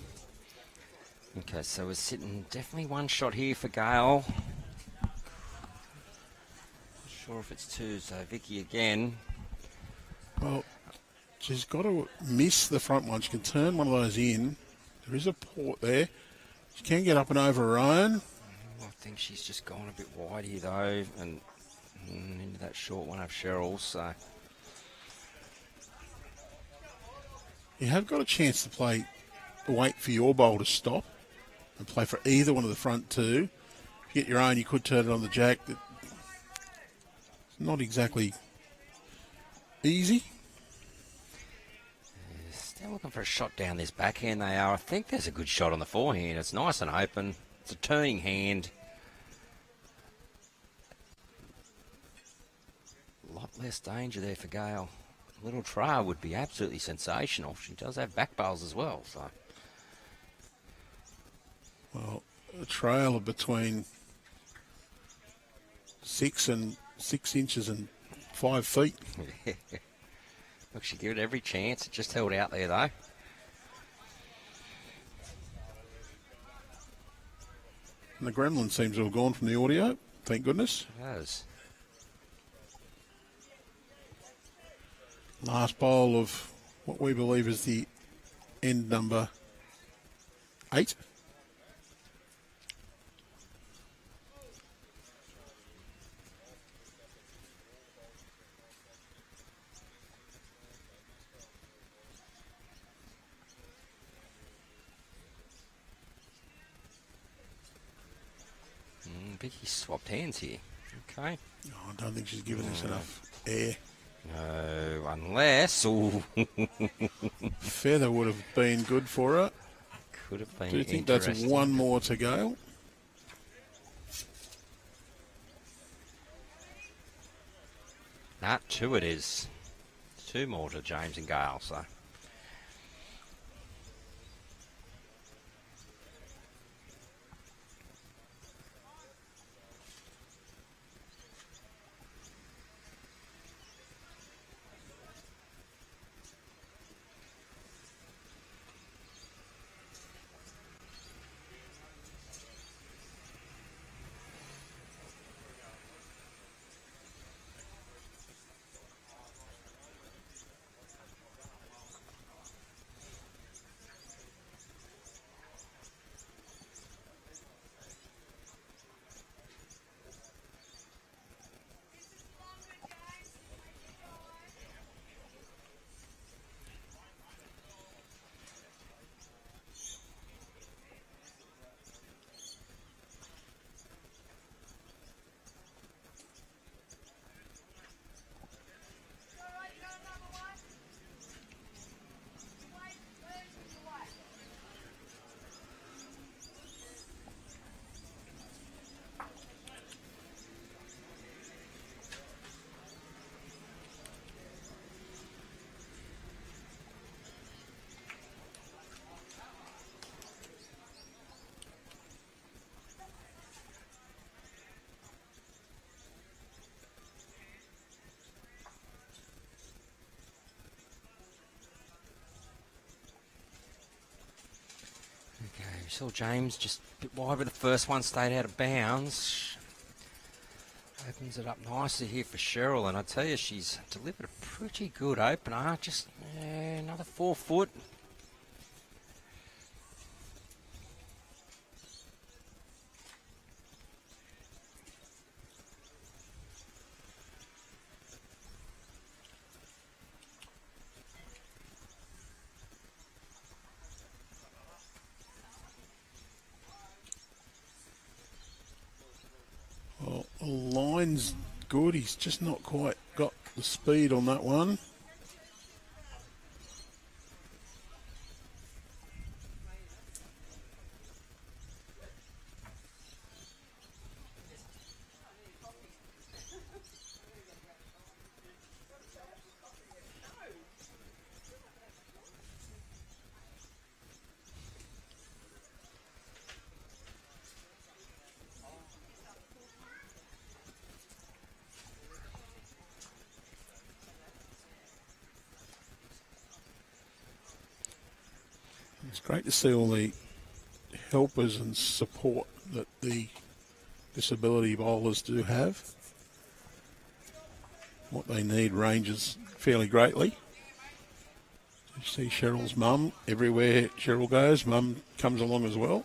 Okay, so we're sitting definitely one shot here for Gail. Not sure if it's 2, so Vicki again. Well, she's got to miss the front one. She can turn one of those in. There is a port there. She can get up and over her own. I think she's just gone a bit wide here, though, and into that short one of Cheryl's, so... You have got a chance to play, wait for your bowl to stop and play for either one of the front two. If you get your own, you could turn it on the jack. It's not exactly easy. Still looking for a shot down this backhand they are. I think there's a good shot on the forehand. It's nice and open. It's a turning hand. A lot less danger there for Gail. A little trail would be absolutely sensational. She does have back bowls as well, so... Well, a trail of between 6 inches and 5 feet. Look, she gave it every chance. It just held out there, though. And the gremlin seems to have gone from the audio. Thank goodness. It has. Last bowl of what we believe is the end number 8. Vicki swapped hands here. Okay. Oh, I don't think she's given us enough air. No, unless... Ooh. Feather would have been good for her. Could have been. Do you think that's one more to go? Nah, 2 it is. 2 more to James and Gail, so... We saw James just a bit wide, but the first one stayed out of bounds. Opens it up nicely here for Cheryl, and I tell you, she's delivered a pretty good opener. Just another 4 foot. Raymond's good. He's just not quite got the speed on that one. It's great to see all the helpers and support that the disability bowlers do have. What they need ranges fairly greatly. You see Cheryl's mum, everywhere Cheryl goes, mum comes along as well.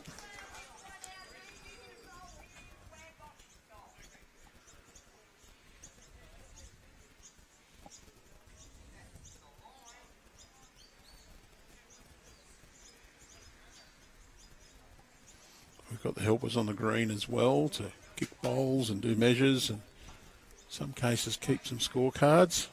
We've got the helpers on the green as well to kick bowls and do measures and in some cases keep some scorecards.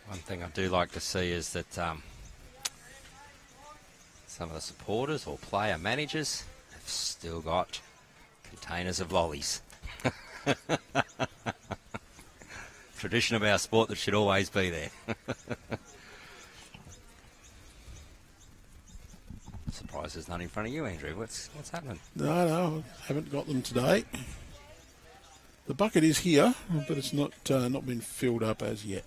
One thing I do like to see is that some of the supporters or player managers have still got containers of lollies. Tradition of our sport that should always be there. Surprised there's none in front of you, Andrew. What's happening? No, haven't got them today. The bucket is here, but it's not been filled up as yet.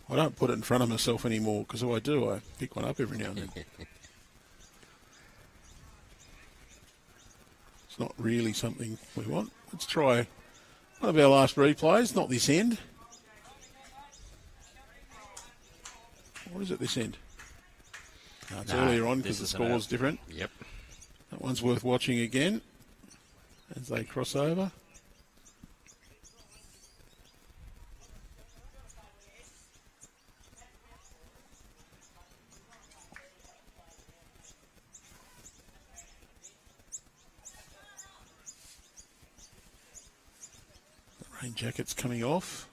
I don't put it in front of myself anymore because if I do, I pick one up every now and then. It's not really something we want. Let's try one of our last replays, not this end. What is it this end? No, it's earlier on because the score's different. Yep. That one's worth watching again as they cross over. Rain jacket's coming off.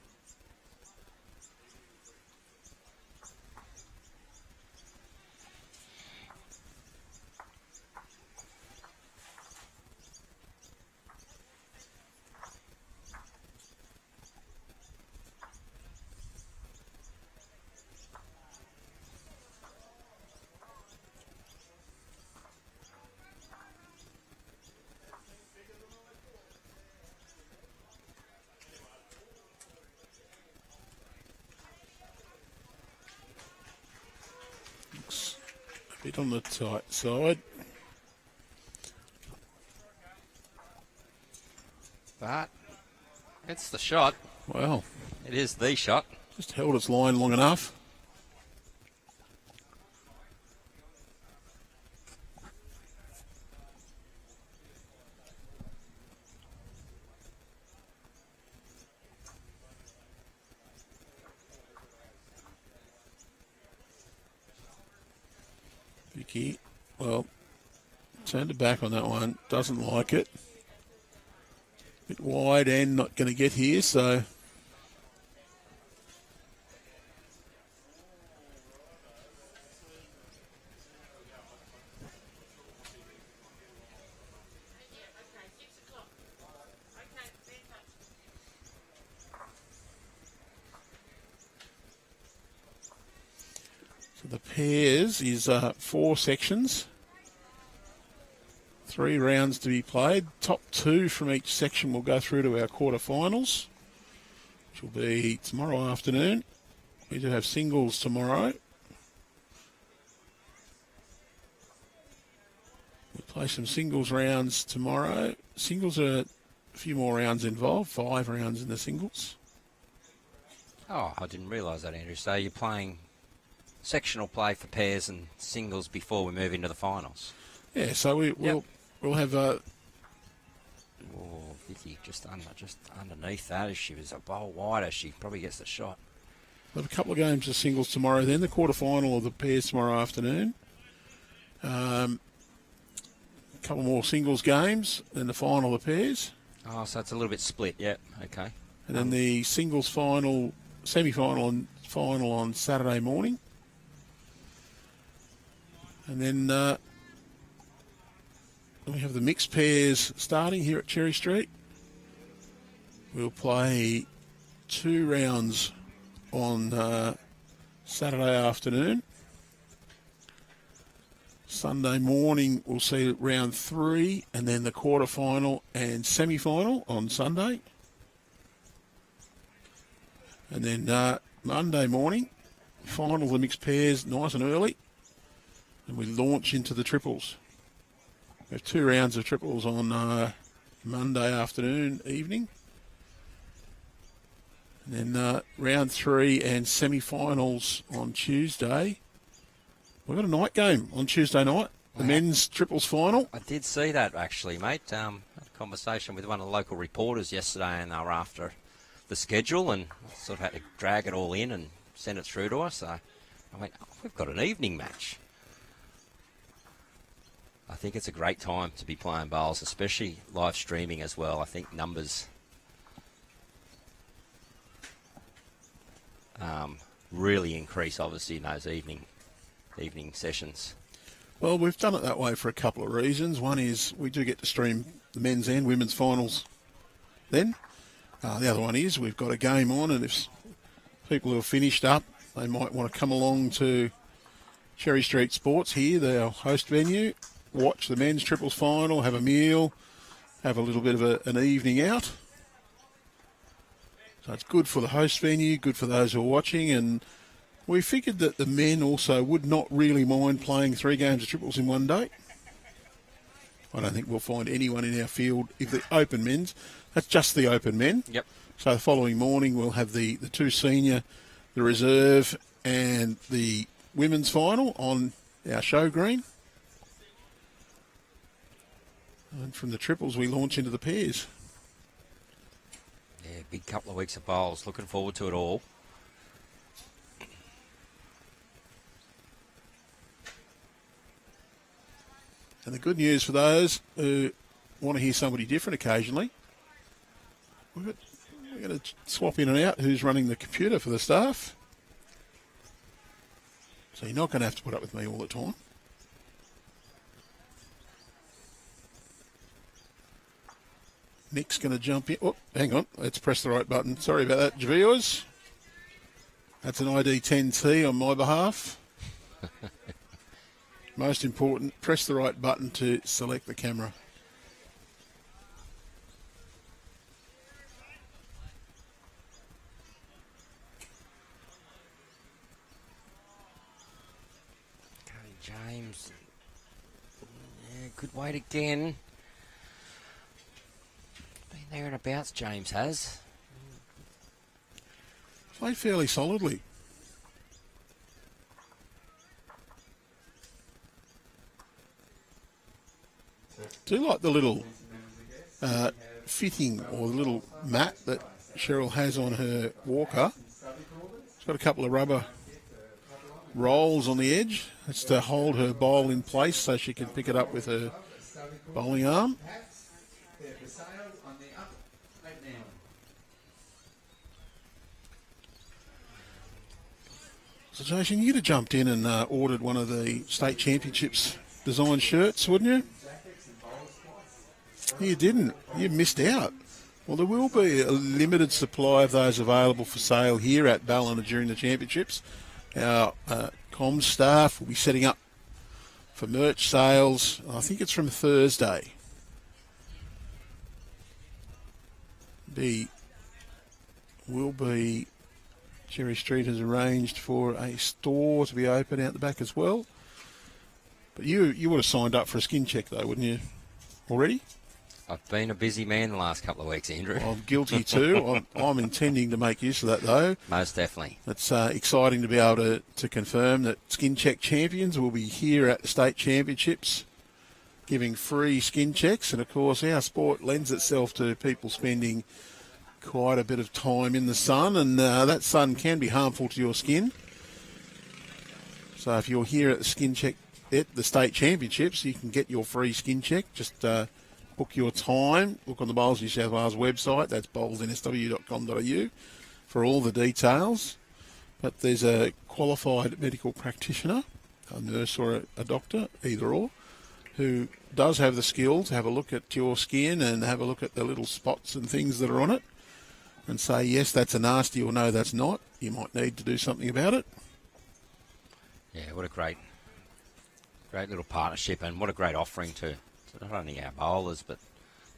Bit on the tight side. But it's the shot. Well, it is the shot. Just held its line long enough. Vicki, well, turned it back on that one. Doesn't like it. Bit wide and not going to get here, so. The pairs is 4 sections, 3 rounds to be played. Top 2 from each section will go through to our quarterfinals, which will be tomorrow afternoon. We do have singles tomorrow. We play some singles rounds tomorrow. Singles are a few more rounds involved, 5 rounds in the singles. Oh, I didn't realise that, Andrew. So you're playing sectional play for pairs and singles before we move into the finals. Yeah, so we'll have Vicki just underneath that. If she was a bowl wider, she probably gets the shot. we'll have a couple of games of singles tomorrow. Then the quarterfinal of the pairs tomorrow afternoon. A couple more singles games, then the final of pairs. Oh, so it's a little bit split. Yeah, okay. And then the singles final, semi-final and final on Saturday morning. And then we have the mixed pairs starting here at Cherry Street. We'll play 2 rounds on Saturday afternoon. Sunday morning we'll see round 3 and then the quarterfinal and semi-final on Sunday. And then Monday morning, final of the mixed pairs, nice and early. And we launch into the triples. We have 2 rounds of triples on Monday afternoon, evening. And then round 3 and semi-finals on Tuesday. We've got a night game on Tuesday night, the men's triples final. I did see that actually, mate. Had a conversation with one of the local reporters yesterday, and they were after the schedule and sort of had to drag it all in and send it through to us. So I went, we've got an evening match. I think it's a great time to be playing bowls, especially live streaming as well. I think numbers really increase, obviously, in those evening sessions. Well, we've done it that way for a couple of reasons. One is we do get to stream the men's and women's finals then. The other one is we've got a game on, and if people who have finished up, they might want to come along to Cherry Street Sports here, their host venue, watch the men's triples final, have a meal, have a little bit of an evening out. So it's good for the host venue, good for those who are watching, and we figured that the men also would not really mind playing 3 games of triples in one day. I don't think we'll find anyone in our field, if the open men's, that's just the open men. Yep. So the following morning we'll have the 2 senior, the reserve, and the women's final on our show green. And from the triples we launch into the pairs. Yeah, big couple of weeks of bowls. Looking forward to it all. And the good news for those who want to hear somebody different occasionally, we're going to swap in and out who's running the computer for the staff. So you're not going to have to put up with me all the time. Nick's going to jump in. Oh, hang on. Let's press the right button. Sorry about that, viewers. That's an ID10T on my behalf. Most important, press the right button to select the camera. Okay, James. Yeah, good weight again. Been there and abouts, James has. Played fairly solidly. Do like the little fitting or the little mat that Cheryl has on her walker. It's got a couple of rubber rolls on the edge. It's to hold her bowl in place so she can pick it up with her bowling arm. So Jason, you'd have jumped in and ordered one of the state championships design shirts, wouldn't you? You didn't. You missed out. Well, there will be a limited supply of those available for sale here at Ballina during the championships. Our comms staff will be setting up for merch sales. I think it's from Thursday. Cherry Street has arranged for a store to be open out the back as well. But you would have signed up for a skin check though, wouldn't you? Already? I've been a busy man the last couple of weeks, Andrew. I'm guilty too. I'm intending to make use of that, though. Most definitely. It's exciting to be able to confirm that Skin Check champions will be here at the state championships, giving free skin checks. And, of course, our sport lends itself to people spending quite a bit of time in the sun, and that sun can be harmful to your skin. So if you're here at the Skin Check at the state championships, you can get your free skin check. Just book your time. Look on the Bowls New South Wales website. That's bowlsnsw.com.au for all the details. But there's a qualified medical practitioner, a nurse or a doctor, either or, who does have the skill to have a look at your skin and have a look at the little spots and things that are on it and say, yes, that's a nasty, or no, that's not. You might need to do something about it. Yeah, what a great little partnership, and what a great offering to not only our bowlers but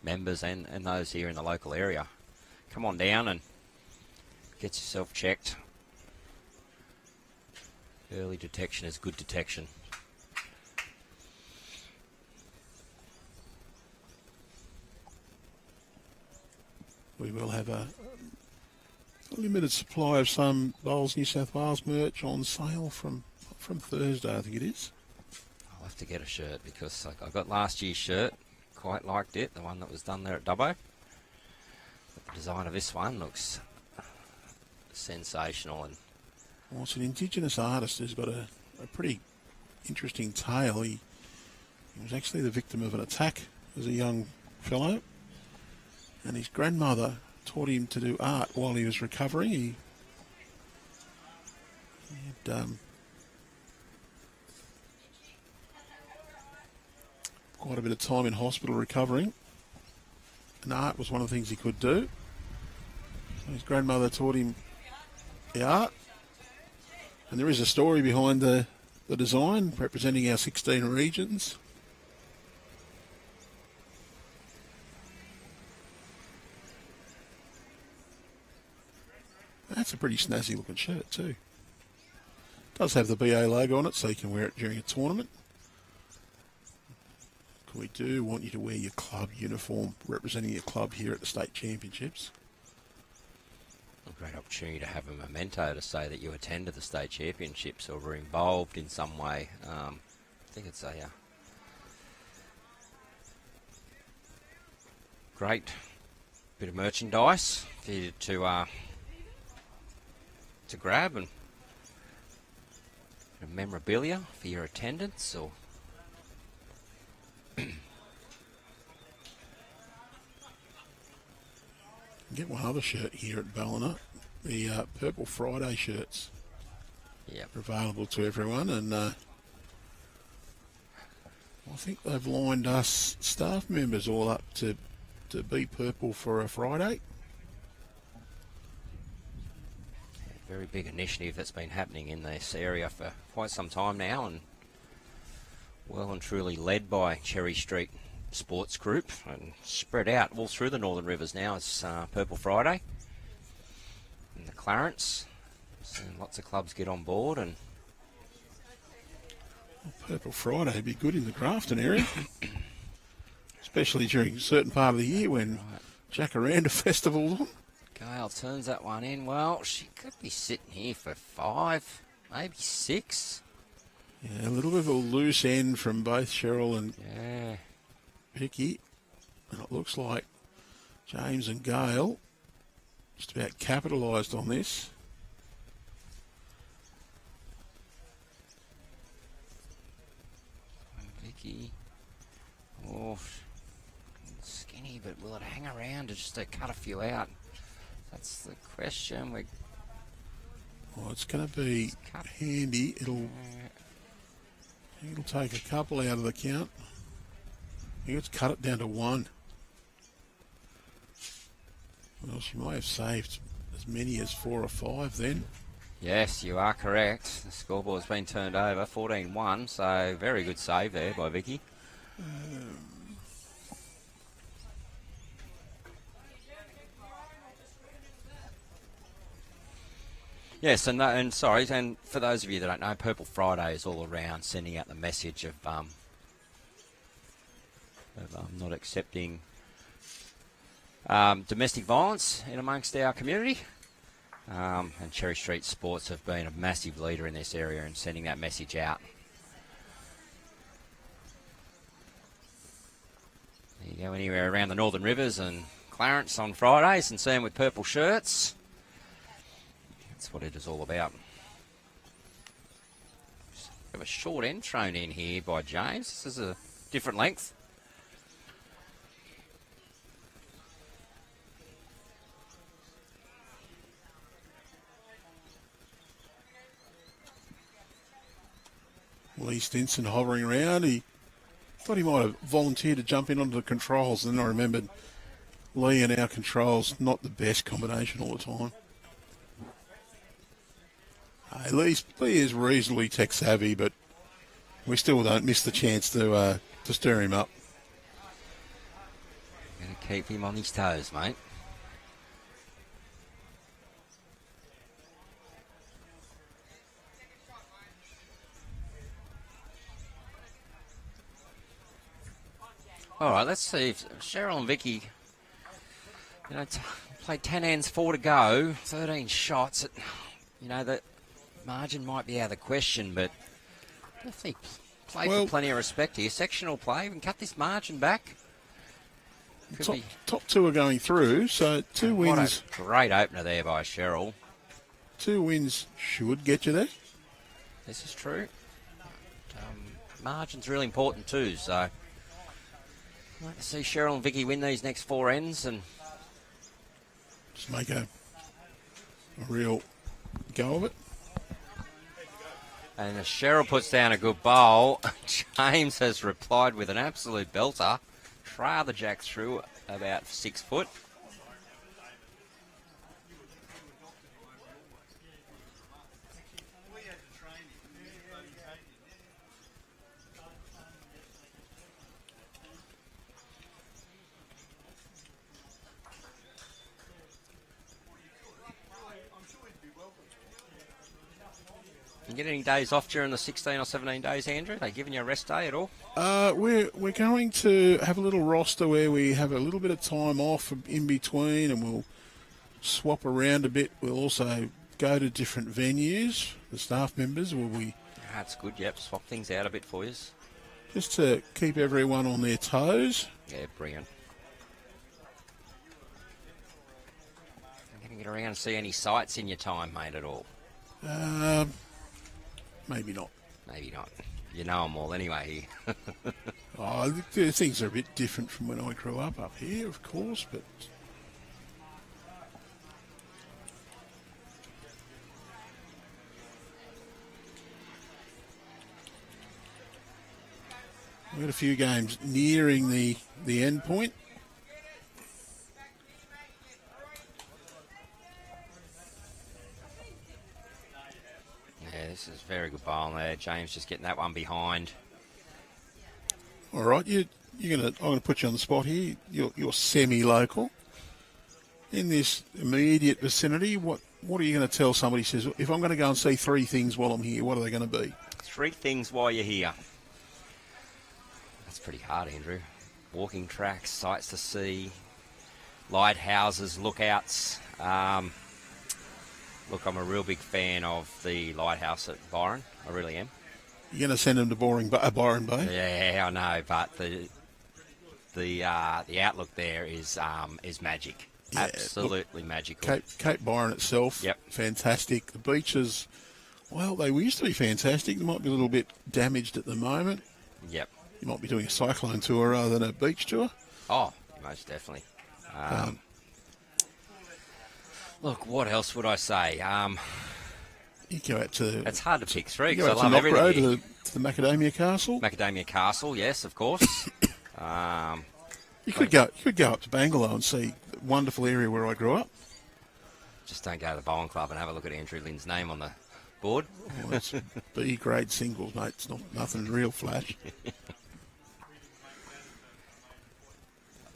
members and those here in the local area. Come on down and get yourself checked. Early detection is good detection. We will have a limited supply of some Bowls New South Wales merch on sale from Thursday, I think it is. I'll have to get a shirt because I got last year's shirt, quite liked it, the one that was done there at Dubbo. The design of this one looks sensational. And well, it's an Indigenous artist who's got a pretty interesting tale. He was actually the victim of an attack as a young fellow, and his grandmother taught him to do art while he was recovering. He had quite a bit of time in hospital recovering, and art was one of the things he could do. So his grandmother taught him the art, and there is a story behind the design representing our 16 regions. That's a pretty snazzy looking shirt too. Does have the BA logo on it, so you can wear it during a tournament. We do want you to wear your club uniform representing your club here at the state championships. A great opportunity to have a memento to say that you attended the state championships or were involved in some way. I think it's a great bit of merchandise for you to grab, and memorabilia for your attendance, or get one other shirt here at Ballina. The Purple Friday shirts are available to everyone, and I think they've lined us staff members all up to be purple for a Friday. Very big initiative that's been happening in this area for quite some time now, and well and truly led by Cherry Street Sports Group and spread out all through the Northern Rivers now. It's Purple Friday and the Clarence. Seeing lots of clubs get on board, and Purple Friday would be good in the Grafton area, especially during a certain part of the year when Jacaranda Festival's on. Gail turns that one in. Well, she could be sitting here for 5, maybe 6. Yeah, a little bit of a loose end from both Cheryl and Vicki. And it looks like James and Gail just about capitalised on this. Vicki. Oh, skinny, but will it hang around to just cut a few out? That's the question. Well, it's going to be handy. It'll take a couple out of the count. I think it's cut it down to 1. Well, she might have saved as many as 4 or 5 then. Yes, you are correct. The scoreboard's been turned over, 14-1, so very good save there by Vicki. Yes, and sorry, and for those of you that don't know, Purple Friday is all around sending out the message of not accepting domestic violence in amongst our community. And Cherry Street Sports have been a massive leader in this area and sending that message out. You go anywhere around the Northern Rivers and Clarence on Fridays and see them with purple shirts. That's what it is all about. We have a short end thrown in here by James. This is a different length. Lee Stinson hovering around. He thought he might have volunteered to jump in onto the controls, and then I remembered Lee and our controls, not the best combination all the time. Hey, Lee is reasonably tech savvy, but we still don't miss the chance to stir him up. Going to keep him on his toes, mate. All right, let's see if Cheryl and Vicki, played 10 ends, 4 to go, 13 shots. The margin might be out of the question, but definitely played for plenty of respect here. Sectional play, we can cut this margin back. Top two are going through, so 2 wins. What a great opener there by Cheryl. 2 wins should get you there. This is true. Margin's really important too, so I'd like to see Cheryl and Vicki win these next 4 ends and just make a real go of it. And as Cheryl puts down a good bowl, James has replied with an absolute belter. Trail the jack through about 6 foot. You get any days off during the 16 or 17 days, Andrew? They giving you a rest day at all? We're going to have a little roster where we have a little bit of time off in between, and we'll swap around a bit. We'll also go to different venues. The staff members will be. That's good. Yep, swap things out a bit for you. Just to keep everyone on their toes. Yeah, brilliant. Can you get around and see any sights in your time, mate, at all? Maybe not. Maybe not. You know them all anyway. Things are a bit different from when I grew up here, of course, but we've got a few games nearing the end point. Yeah, this is very good bowling there. James just getting that one behind. All right, I'm gonna put you on the spot here. You're semi-local in this immediate vicinity. What are you going to tell somebody who says, if I'm going to go and see 3 things while I'm here, what are they going to be? 3 things while you're here. That's pretty hard, Andrew. Walking tracks, sights to see, lighthouses, lookouts. Look, I'm a real big fan of the lighthouse at Byron. I really am. You're going to send them to Byron Bay? Yeah, I know, but the outlook there is magic. Yeah, absolutely magical. Cape Byron itself, yep, fantastic. The beaches, well, they used to be fantastic. They might be a little bit damaged at the moment. Yep. You might be doing a cyclone tour rather than a beach tour. Oh, most definitely. Look, what else would I say? You go out to... It's hard to pick 3 You because go I out love to everything. Road, to the Macadamia Castle. Macadamia Castle, yes, of course. You could go up to Bangalow and see the wonderful area where I grew up. Just don't go to the bowling club and have a look at Andrew Lynn's name on the board. Oh, it's B-grade singles, mate. It's nothing real flash.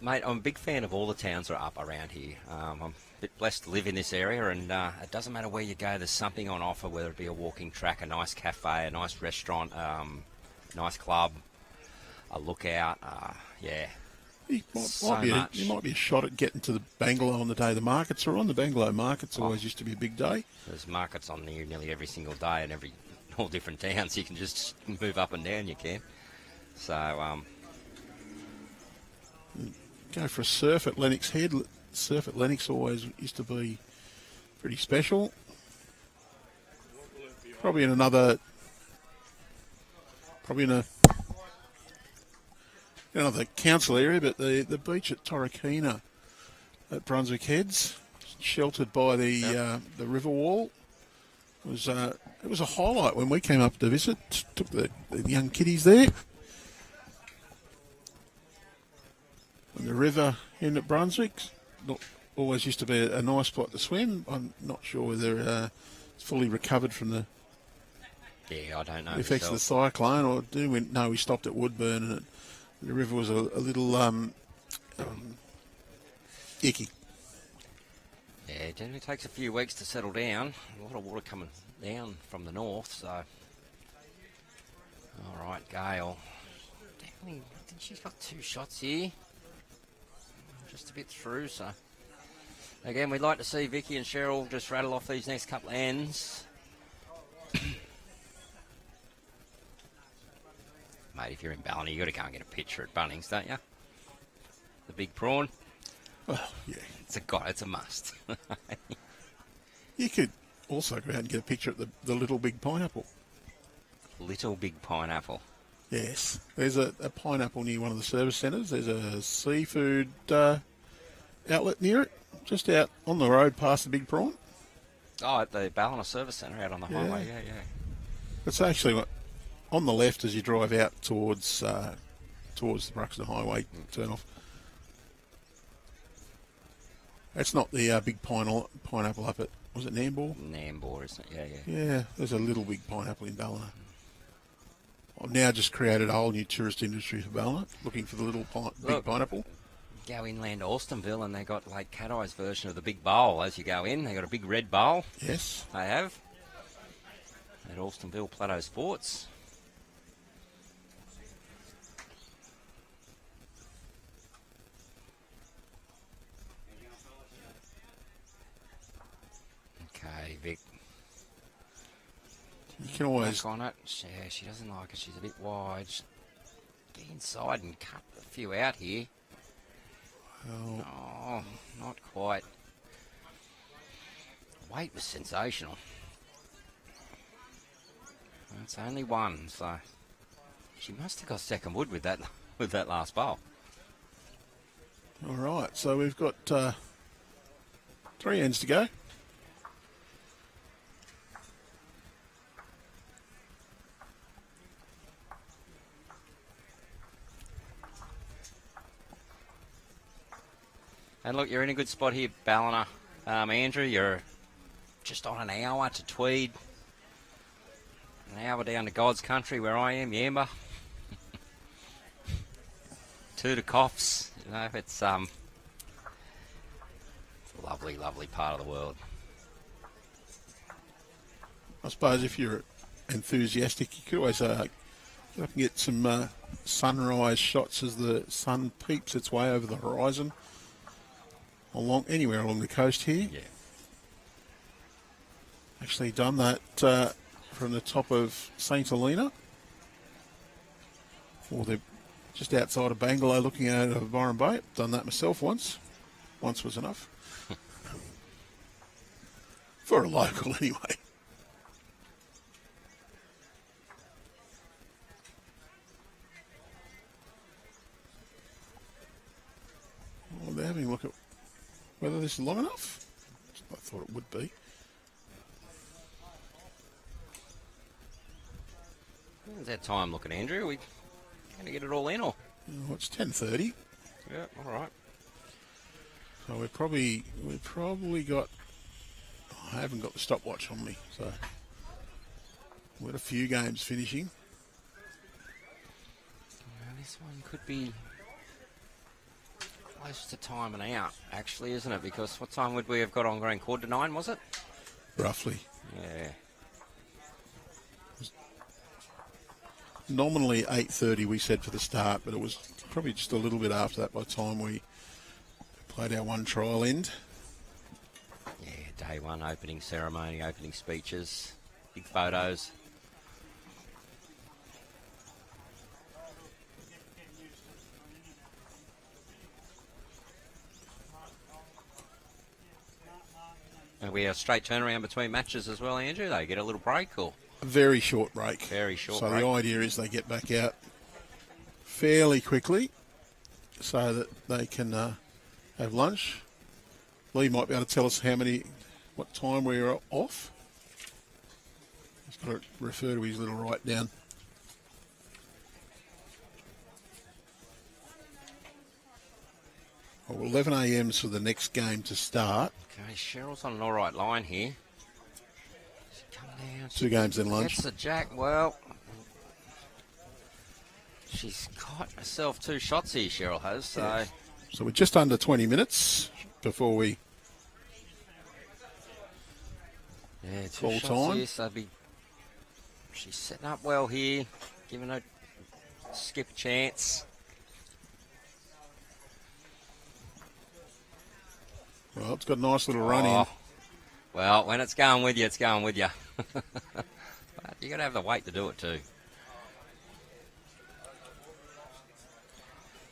Mate, I'm a big fan of all the towns that are up around here. I'm a bit blessed to live in this area, and it doesn't matter where you go, there's something on offer, whether it be a walking track, a nice cafe, a nice restaurant, nice club, a lookout. Yeah. He So might be much. he might be a shot at getting to the Bangalow on the day the markets are on. The Bangalow markets always used to be a big day. There's markets on there nearly every single day in all different towns. You can just move up and down, you can. So, Go for a surf at Lennox Head. Surf at Lennox always used to be pretty special. Probably in another council area, but the beach at Torquay at Brunswick Heads, sheltered by the river wall, was it was a highlight when we came up to visit. Took the young kiddies there, and the river in at Brunswick always used to be a nice spot to swim. I'm not sure whether it's fully recovered from the yeah, I don't know. effects of the cyclone, or do we? No, we stopped at Woodburn, and the river was a little icky. Yeah, it generally takes a few weeks to settle down. A lot of water coming down from the north, so. All right, Gail. Definitely, I think she's got 2 shots here. Just a bit through, so. Again, we'd like to see Vicki and Cheryl just rattle off these next couple of ends. Mate, if you're in Ballina, you got to go and get a picture at Bunnings, don't you? The big prawn. Oh, yeah. It's a must. You could also go out and get a picture at the Little Big Pineapple. Little big pineapple. Yes. There's a pineapple near one of the service centres. There's a seafood outlet near it, just out on the road past the Big Prawn. Oh, at the Ballina Service Centre out on the highway. Yeah. It's actually on the left as you drive out towards the Bruxton Highway turn-off. That's not the big pineapple up at, was it Nambour? Nambour, isn't it? Yeah. Yeah, there's a little big pineapple in Ballina. I've now just created a whole new tourist industry for Ballina, looking for the little big pineapple. Go inland Alstonville and they got Lake Cat Eye's version of the big bowl as you go in. They got a big red bowl. Yes. They have. At Alstonville Plateau Sports. Okay, Vic. You can always... Back on it. Yeah, she doesn't like it. She's a bit wide. Just get inside and cut a few out here. Well, Oh, not quite. Weight was sensational. It's only one, so she must have got second wood with that last bowl. all right, so we've got 3 ends to go. And look, you're in a good spot here, Ballina. Andrew, you're just on an hour to Tweed. An hour down to God's country where I am, Yamba. 2 to Coffs. You know, it's a lovely, lovely part of the world. I suppose if you're enthusiastic, you could always get up and get some sunrise shots as the sun peeps its way over the horizon. Anywhere along the coast here. Yeah. Actually done that from the top of St Helena. Or they're just outside of Bangalow looking out of Byron Bay. Done that myself once. Once was enough. For a local anyway. Well, they're having a look at whether this is long enough. I thought it would be. When's that time looking, Andrew? We going to get it all in, or? Oh, it's 10:30. Yeah, all right. So we've probably got. I haven't got the stopwatch on me, so we've got a few games finishing. Well, this one could be close to timing out, actually, isn't it? Because what time would we have got on green? 9:15, was it? Roughly. Yeah. nominally 8:30 we said for the start, but it was probably just a little bit after that by the time we played our one trial end. Yeah, day one, opening ceremony, opening speeches, big photos. And we have a straight turnaround between matches as well, Andrew. They get a little break, or A very short break. very short So break. the idea is they get back out fairly quickly so that they can have lunch. Lee might be able to tell us what time we were off. He's got to refer to his little write down. Well, 11 a.m. for the next game to start. Okay, Cheryl's on an all right line here. She's come down. 2 games then lunch. That's the jack. Well, she's got herself 2 shots here, Cheryl has. So, Yeah. So we're just under 20 minutes before we yeah, 2 full shots time. here. So she's setting up well here, giving her skip a chance. Well, it's got a nice little run in. Well, when it's going with you, it's going with you. But you got to have the weight to do it too.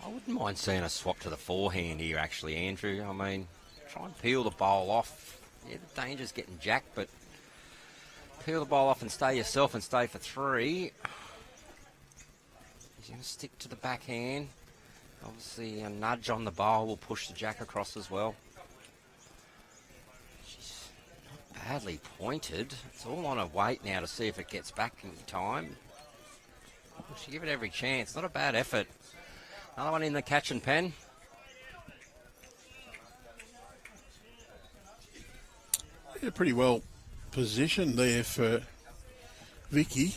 I wouldn't mind seeing a swap to the forehand here, actually, Andrew. I mean, try and peel the bowl off. Yeah, the danger's getting jacked, but peel the bowl off and stay yourself and stay for 3. He's going to stick to the backhand. Obviously, a nudge on the bowl will push the jack across as well. She's not badly pointed. It's all on her weight now to see if it gets back in time. She give it every chance. Not a bad effort. Another one in the catch and pen. Yeah, pretty well positioned there for Vicki.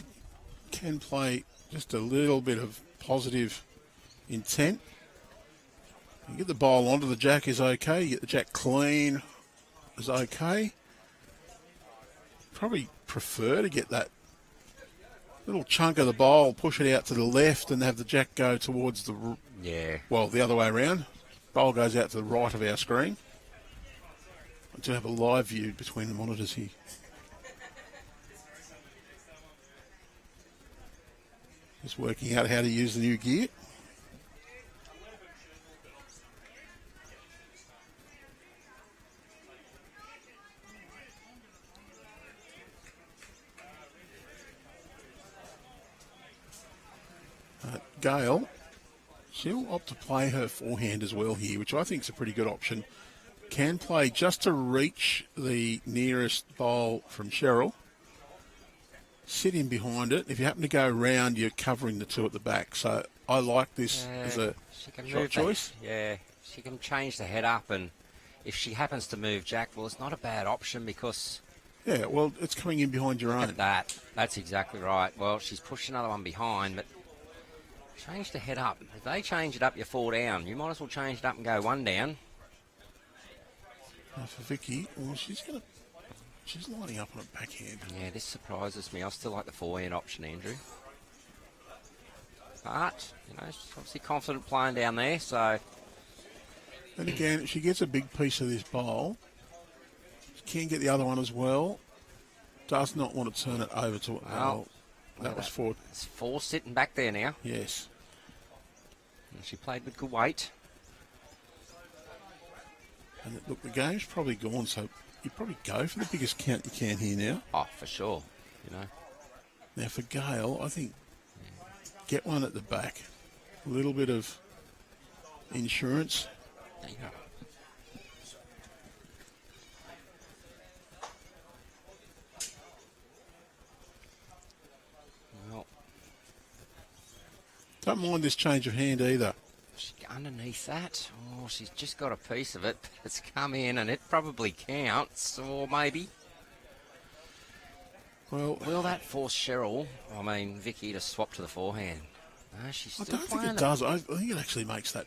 Can play just a little bit of positive intent. You get the bowl onto the jack is okay. You get the jack clean is okay. Probably prefer to get that little chunk of the bowl, push it out to the left and have the jack go towards the... Yeah. Well, the other way around. Bowl goes out to the right of our screen. I do have a live view between the monitors here. Just working out how to use the new gear. Gail, she'll opt to play her forehand as well here, which I think is a pretty good option. Can play just to reach the nearest bowl from Cheryl. Sit in behind it. If you happen to go round, you're covering the 2 at the back. So I like this as a shot choice. Yeah, she can change the head up, and if she happens to move jack, well, it's not a bad option because... Yeah, well, it's coming in behind your Look own. at that. That's exactly right. Well, she's pushed another one behind, but change the head up. If they change it up, you're 4 down. You might as well change it up and go 1 down. Now for Vicki, well, she's lining up on a backhand. Yeah, this surprises me. I still like the forehand option, Andrew. But, she's obviously confident playing down there, so... And again, if she gets a big piece of this bowl, she can get the other one as well. Does not want to turn it over to... Well, that was 4. It's 4 sitting back there now. Yes. And she played with good weight. And look, the game's probably gone, so you probably go for the biggest count you can here now. Oh, for sure. Now for Gail, I think get one at the back. A little bit of insurance. There you go. Well, Don't mind this change of hand either. underneath that. Oh, she's just got a piece of it. It's come in and it probably counts, or maybe. Well, Will that force Vicki to swap to the forehand? No, she's I still don't think playing it does. I think it actually makes that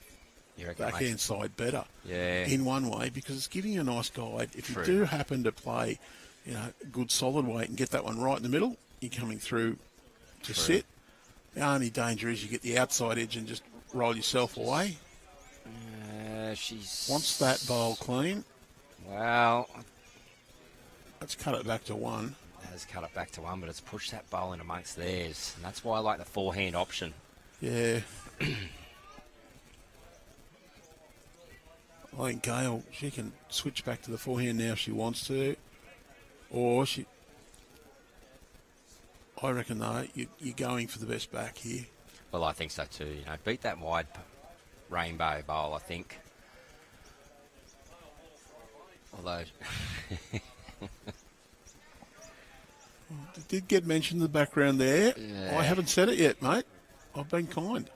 You reckon it backhand makes- side better Yeah. in one way because it's giving you a nice guide. If True. you do happen to play, good solid weight and get that one right in the middle, you're coming through to True. sit. The only danger is you get the outside edge and just roll yourself away. She's... Wants that bowl clean. Well... Let's cut it back to 1. Has cut it back to 1, but it's pushed that bowl in amongst theirs. And that's why I like the forehand option. Yeah. I think Gail, she can switch back to the forehand now if she wants to. Or she... I reckon, though, you're going for the best back here. Well, I think so too. You know, beat that wide rainbow bowl, I think. Although... It did get mentioned in the background there. Yeah. I haven't said it yet, mate. I've been kind.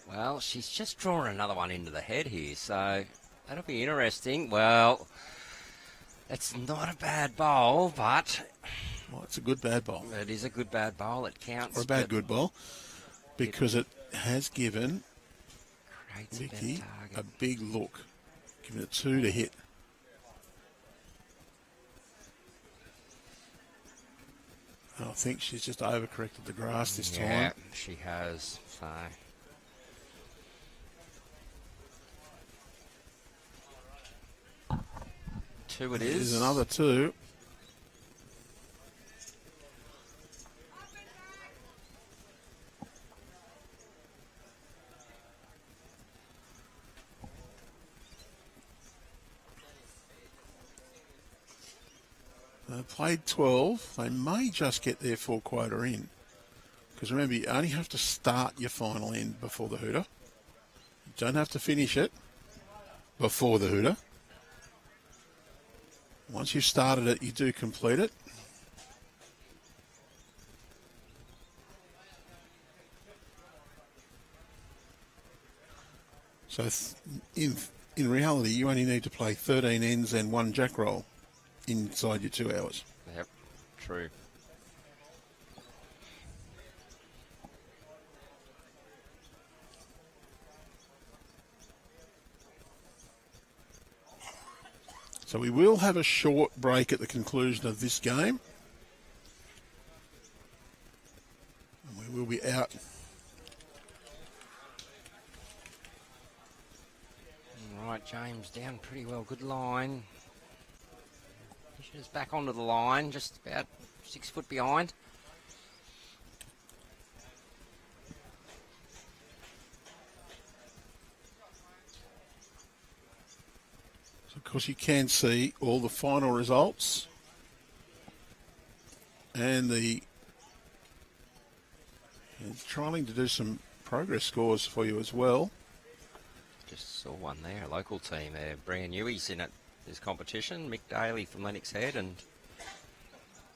Well, she's just drawn another one into the head here, so that'll be interesting. Well, it's not a bad bowl, but... Well, it's a good bad bowl. It is a good bad bowl. It counts. Or a bad good bowl. Because it has given Creates Vicki a a big look. Giving it 2 to hit. I think she's just overcorrected the grass this time. Yeah, she has. So... 2 it is. There's another 2. They played 12. They may just get their full quota in. Because remember, you only have to start your final end before the hooter. You don't have to finish it before the hooter. Once you've started it, you do complete it. So in reality, you only need to play 13 ends and 1 jack roll inside your 2 hours. Yep, true. So we will have a short break at the conclusion of this game. And we will be out. Right, James down pretty well. Good line. She's back onto the line, just about 6 foot behind. So of course, you can see all the final results and trying to do some progress scores for you as well. Just saw one there, a local team there. Brand newies in it. This competition, Mick Daly from Lennox Head and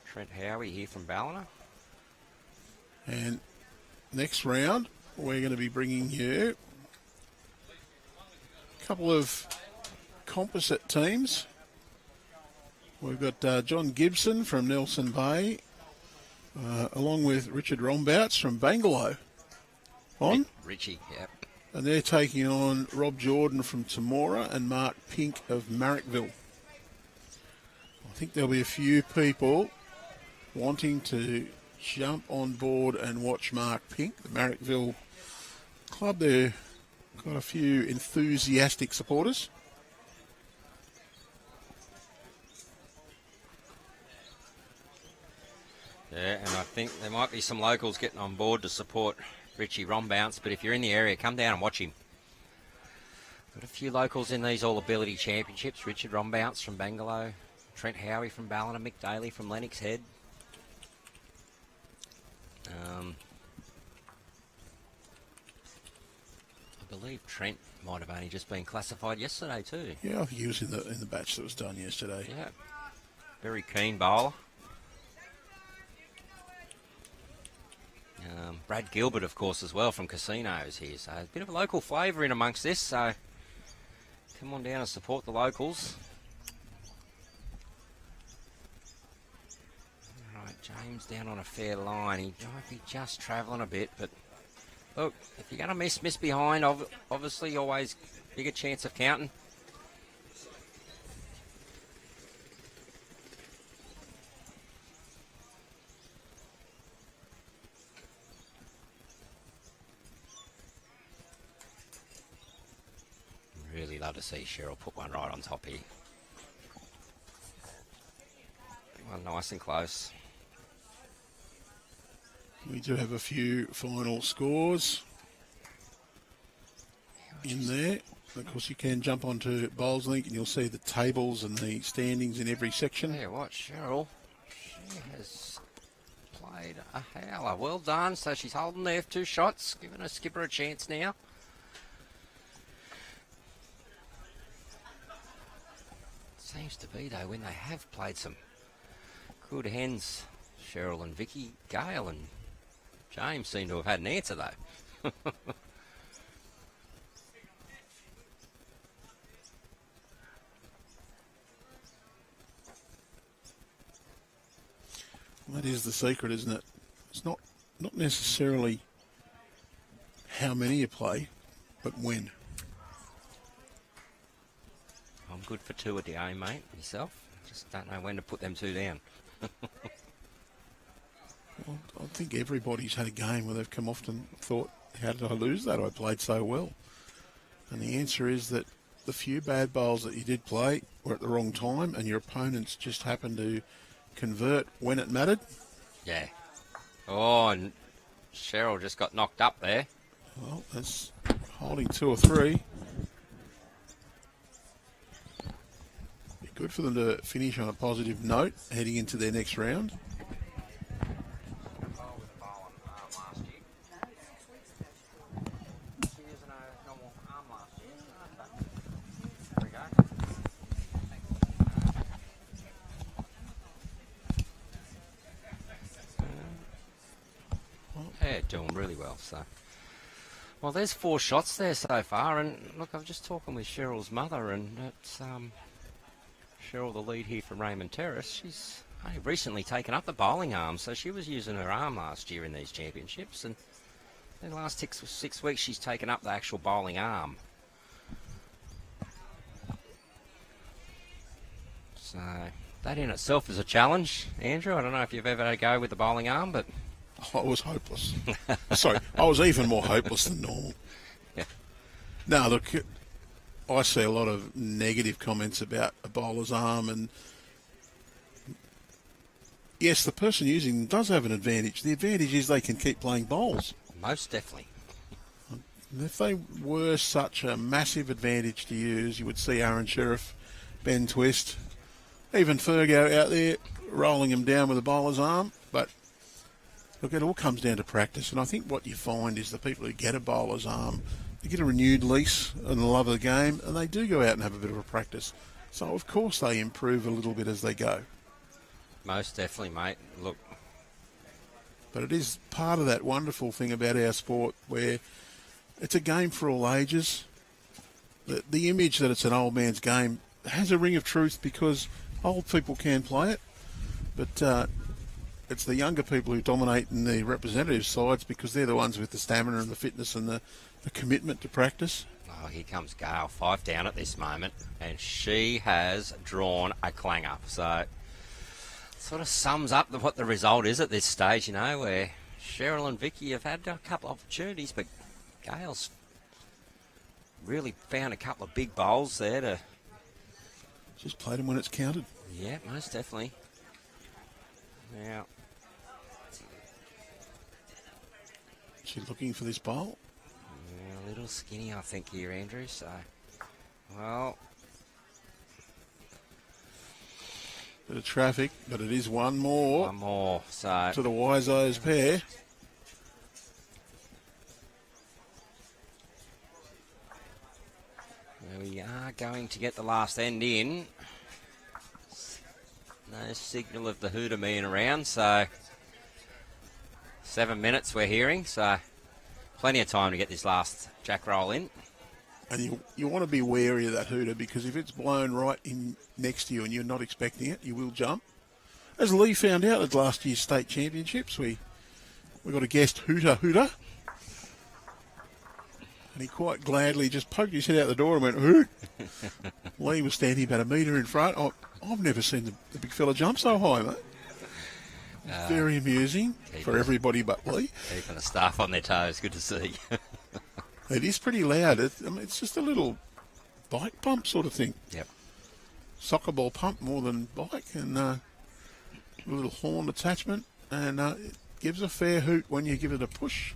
Trent Howie here from Ballina. And next round, we're going to be bringing you a couple of composite teams. We've got John Gibson from Nelson Bay, along with Richard Rombouts from Benbow. Richie, yep. And they're taking on Rob Jordan from Temora and Mark Pink of Marrickville. I think there'll be a few people wanting to jump on board and watch Mark Pink, the Marrickville club. They've got a few enthusiastic supporters. Yeah, and I think there might be some locals getting on board to support Richie Rombounce, but if you're in the area, come down and watch him. Got a few locals in these All-Ability Championships. Richard Rombounce from Bangalow, Trent Howie from Ballina, Mick Daly from Lennox Head. I believe Trent might have only just been classified yesterday too. Yeah, I think he was in the batch that was done yesterday. Yeah, very keen bowler. Brad Gilbert, of course, as well from Casinos here. So a bit of a local flavour in amongst this. So come on down and support the locals. All right, James down on a fair line. He might be just travelling a bit, but look, if you're going to miss behind, obviously always bigger chance of counting. You'd love to see Cheryl put one right on top here. One nice and close. We do have a few final scores in there. Of course, you can jump onto Bowls Link and you'll see the tables and the standings in every section. Yeah, what, Cheryl? She has played a howler. Well done. So she's holding there for 2 shots, giving her skipper a chance now. Seems to be, though, when they have played some good hens, Cheryl and Vicki, Gail and James seem to have had an answer, though. That is the secret, isn't it? It's not necessarily how many you play, but when. I'm good for 2 a day, mate. Yourself? Just don't know when to put them 2 down. Well, I think everybody's had a game where they've come off and thought, how did I lose that? I played so well. And the answer is that the few bad bowls that you did play were at the wrong time and your opponents just happened to convert when it mattered. Yeah. Oh, and Cheryl just got knocked up there. Well, that's holding 2 or 3. Be good for them to finish on a positive note heading into their next round. Yeah, doing really well. So, well, there's 4 shots there so far, and look, I'm just talking with Cheryl's mother, and it's Cheryl, the lead here from Raymond Terrace. She's only recently taken up the bowling arm, so she was using her arm last year in these championships, and in the last 6 weeks she's taken up the actual bowling arm. So that in itself is a challenge, Andrew. I don't know if you've ever had a go with the bowling arm, but I was hopeless. Sorry, I was even more hopeless than normal. yeah. No, look, I see a lot of negative comments about a bowler's arm, and yes, the person using them does have an advantage. The advantage is they can keep playing bowls. Most definitely. And if they were such a massive advantage to use, you would see Aaron Sheriff, Ben Twist, even Fergo out there rolling them down with a bowler's arm. But look, it all comes down to practice, and I think what you find is the people who get a bowler's arm, they get a renewed lease and the love of the game, and they do go out and have a bit of a practice. So, of course, they improve a little bit as they go. Most definitely, mate. Look. But it is part of that wonderful thing about our sport where it's a game for all ages. The image that it's an old man's game has a ring of truth because old people can play it, but it's the younger people who dominate in the representative sides because they're the ones with the stamina and the fitness and the commitment to practice. Oh, here comes Gail, 5 down at this moment, and she has drawn a clanger. So sort of sums up what the result is at this stage, you know, where Cheryl and Vicki have had a couple of opportunities, but Gail's really found a couple of big bowls there to... Just played them when it's counted. Yeah, most definitely. Now... She's looking for this bowl. Yeah, a little skinny, I think, here, Andrew, so... Well... Bit of traffic, but it is one more. One more, so... To the Wiseos pair. We are going to get the last end in. No signal of the hooter being around, so 7 minutes we're hearing, so plenty of time to get this last jack roll in. And you want to be wary of that hooter because if it's blown right in next to you and you're not expecting it, you will jump. As Lee found out at last year's state championships, we got a guest hooter. And he quite gladly just poked his head out the door and went, hoot. Lee was standing about a metre in front. I've never seen the big fella jump so high, mate. Very amusing for everybody but Lee. Keeping the staff on their toes. Good to see. It is pretty loud. It's just a little bike pump sort of thing. Yep. Soccer ball pump more than bike, and a little horn attachment, and it gives a fair hoot when you give it a push.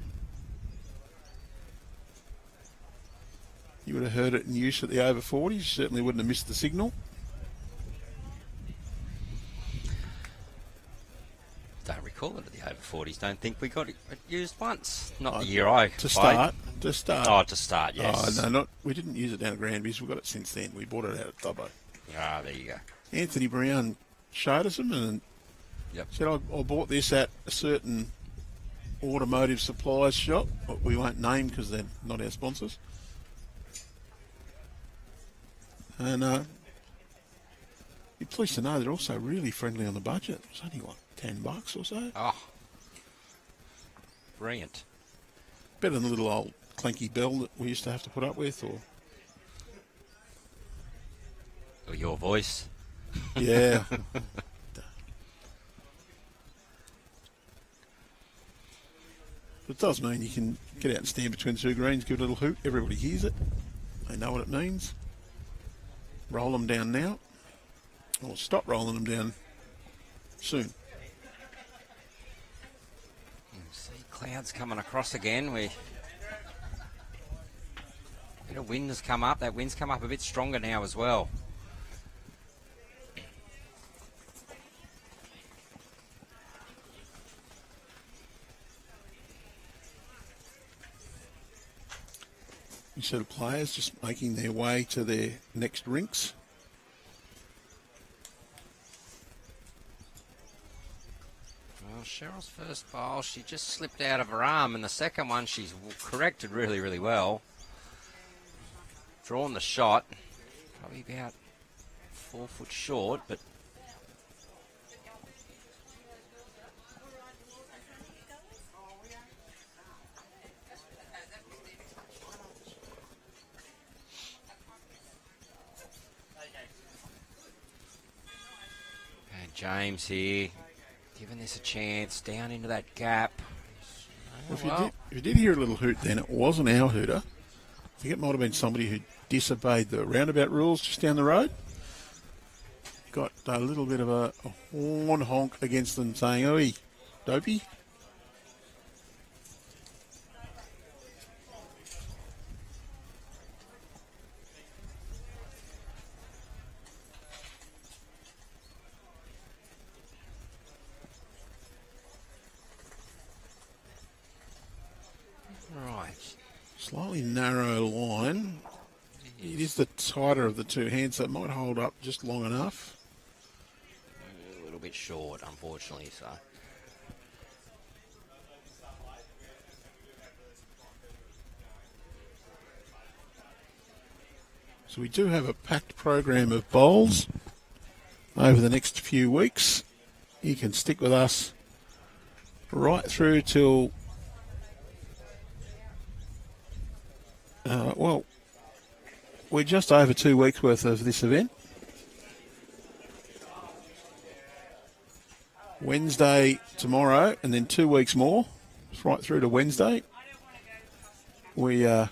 You would have heard it in use at the over 40s. You certainly wouldn't have missed the signal. Don't recall it at the over 40s. Don't think we got it used once. Not the year I To played. start. Oh, to start, yes. Oh, no, we didn't use it down at Granby's. We got it since then. We bought it out at Dubbo. Ah, there you go. Anthony Brown showed us them and Yep. said, I bought this at a certain automotive supplies shop. We won't name because they're not our sponsors. And you're pleased to know they're also really friendly on the budget. It's only, what, $10 or so? Oh, brilliant. Better than the little old clanky bell that we used to have to put up with, or... Or your voice. Yeah. It does mean you can get out and stand between two greens, give it a little hoot. Everybody hears it. They know what it means. Roll them down now. Or stop rolling them down soon. See clouds coming across again. Bit of wind has come up. That wind's come up a bit stronger now as well. You set of players just making their way to their next rinks. Well, Cheryl's first bowl, she just slipped out of her arm, and the second one she's corrected really, really well. Drawn the shot, probably about 4 foot short, but and James here, giving this a chance, down into that gap. Well, if you did hear a little hoot then, it wasn't our hooter. I think it might have been somebody who disobeyed the roundabout rules just down the road. Got a little bit of a horn honk against them saying, "Oi, dopey." Right. Slightly narrow line. It is the tighter of the two hands, so it might hold up just long enough. A little bit short, unfortunately, so. So we do have a packed program of bowls over the next few weeks. You can stick with us right through till, well, we're just over 2 weeks worth of this event. Wednesday tomorrow, and then 2 weeks more, right through to Wednesday. We go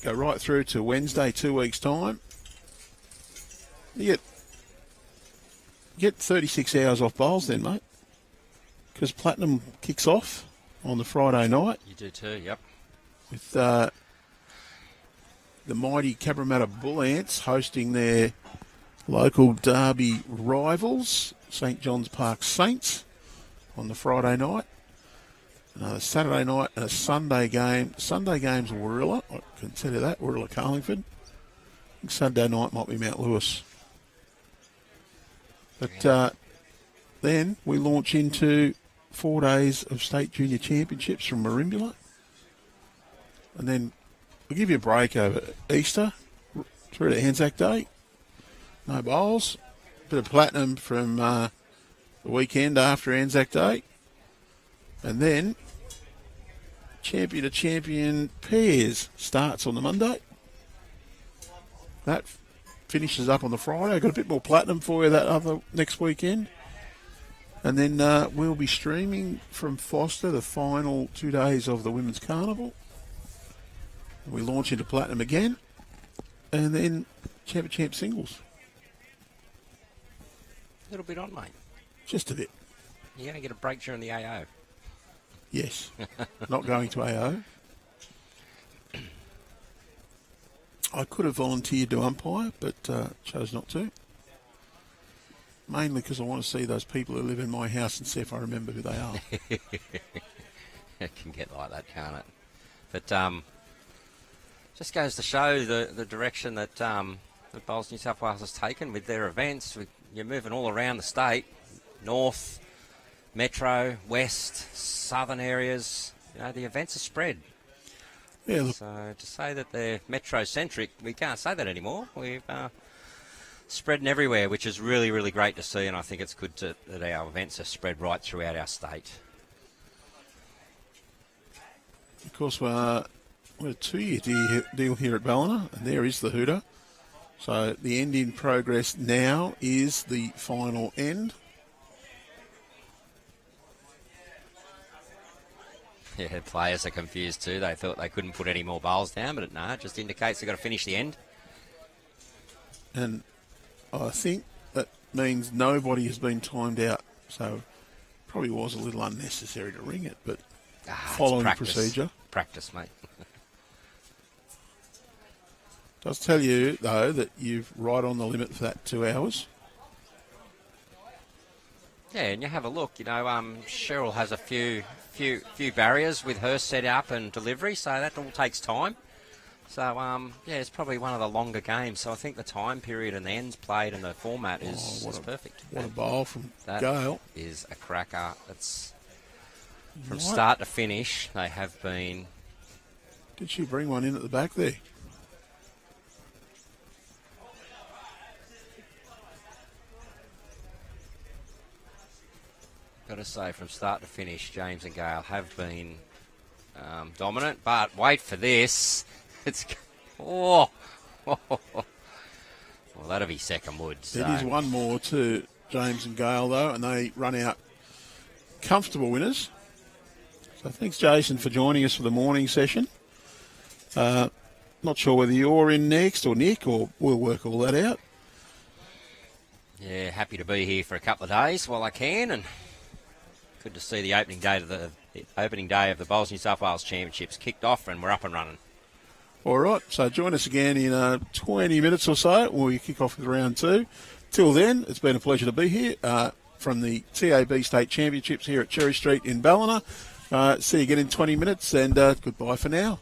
right through to Wednesday, 2 weeks' time. You get 36 hours off bowls then, mate, because Platinum kicks off on the Friday night. You do too, yep. With the mighty Cabramatta Bull Ants hosting their local derby rivals, St John's Park Saints, on the Friday night. Another Saturday night and a Sunday game. Sunday game's Warilla, I can tell you that, Warilla Carlingford. I think Sunday night might be Mount Lewis. But then we launch into 4 days of state junior championships from Merimbula. And then we'll give you a break over Easter through to Anzac Day. No bowls. Bit of Platinum from the weekend after Anzac Day. And then champion to champion pairs starts on the Monday. That finishes up on the Friday. I've got a bit more Platinum for you that other next weekend. And then we'll be streaming from Foster the final 2 days of the Women's Carnival. We launch into Platinum again. And then Champ singles. A little bit on, mate. Just a bit. You're going to get a break during the AO. Yes. Not going to AO. I could have volunteered to umpire, but chose not to. Mainly because I want to see those people who live in my house and see if I remember who they are. It can get like that, can't it? But just goes to show the direction that Bowls New South Wales has taken with their events. You're moving all around the state, north, metro, west, southern areas. You know, the events are spread. Yeah, look. So to say that they're metro-centric, we can't say that anymore. We've spreading everywhere, which is really, really great to see, and I think it's good that our events are spread right throughout our state. Of course, we're a 2-year deal here at Ballina, and there is the hooter. So the end in progress now is the final end. Yeah, players are confused too. They thought they couldn't put any more bowls down, but no, it just indicates they've got to finish the end. And I think that means nobody has been timed out, so probably was a little unnecessary to ring it, but following procedure. Practice, mate. Does tell you, though, that you're right on the limit for that 2 hours. Yeah, and you have a look, Cheryl has a few barriers with her set up and delivery, so that all takes time. So, it's probably one of the longer games. So I think the time period and the ends played and the format is perfect. What a bowl from that Gail. Is a cracker. That's from start to finish. They have been. Did she bring one in at the back there? Got to say, from start to finish, James and Gail have been dominant. But wait for this. Well, that'll be second wood. So. It is one more to James and Gail, though, and they run out comfortable winners. So thanks, Jason, for joining us for the morning session. Not sure whether you're in next or Nick, or we'll work all that out. Yeah, happy to be here for a couple of days while I can, and good to see the opening day of the Bowls New South Wales Championships kicked off, and we're up and running. All right, so join us again in 20 minutes or so when we kick off with round 2. Till then, it's been a pleasure to be here from the TAB State Championships here at Cherry Street in Ballina. See you again in 20 minutes, and goodbye for now.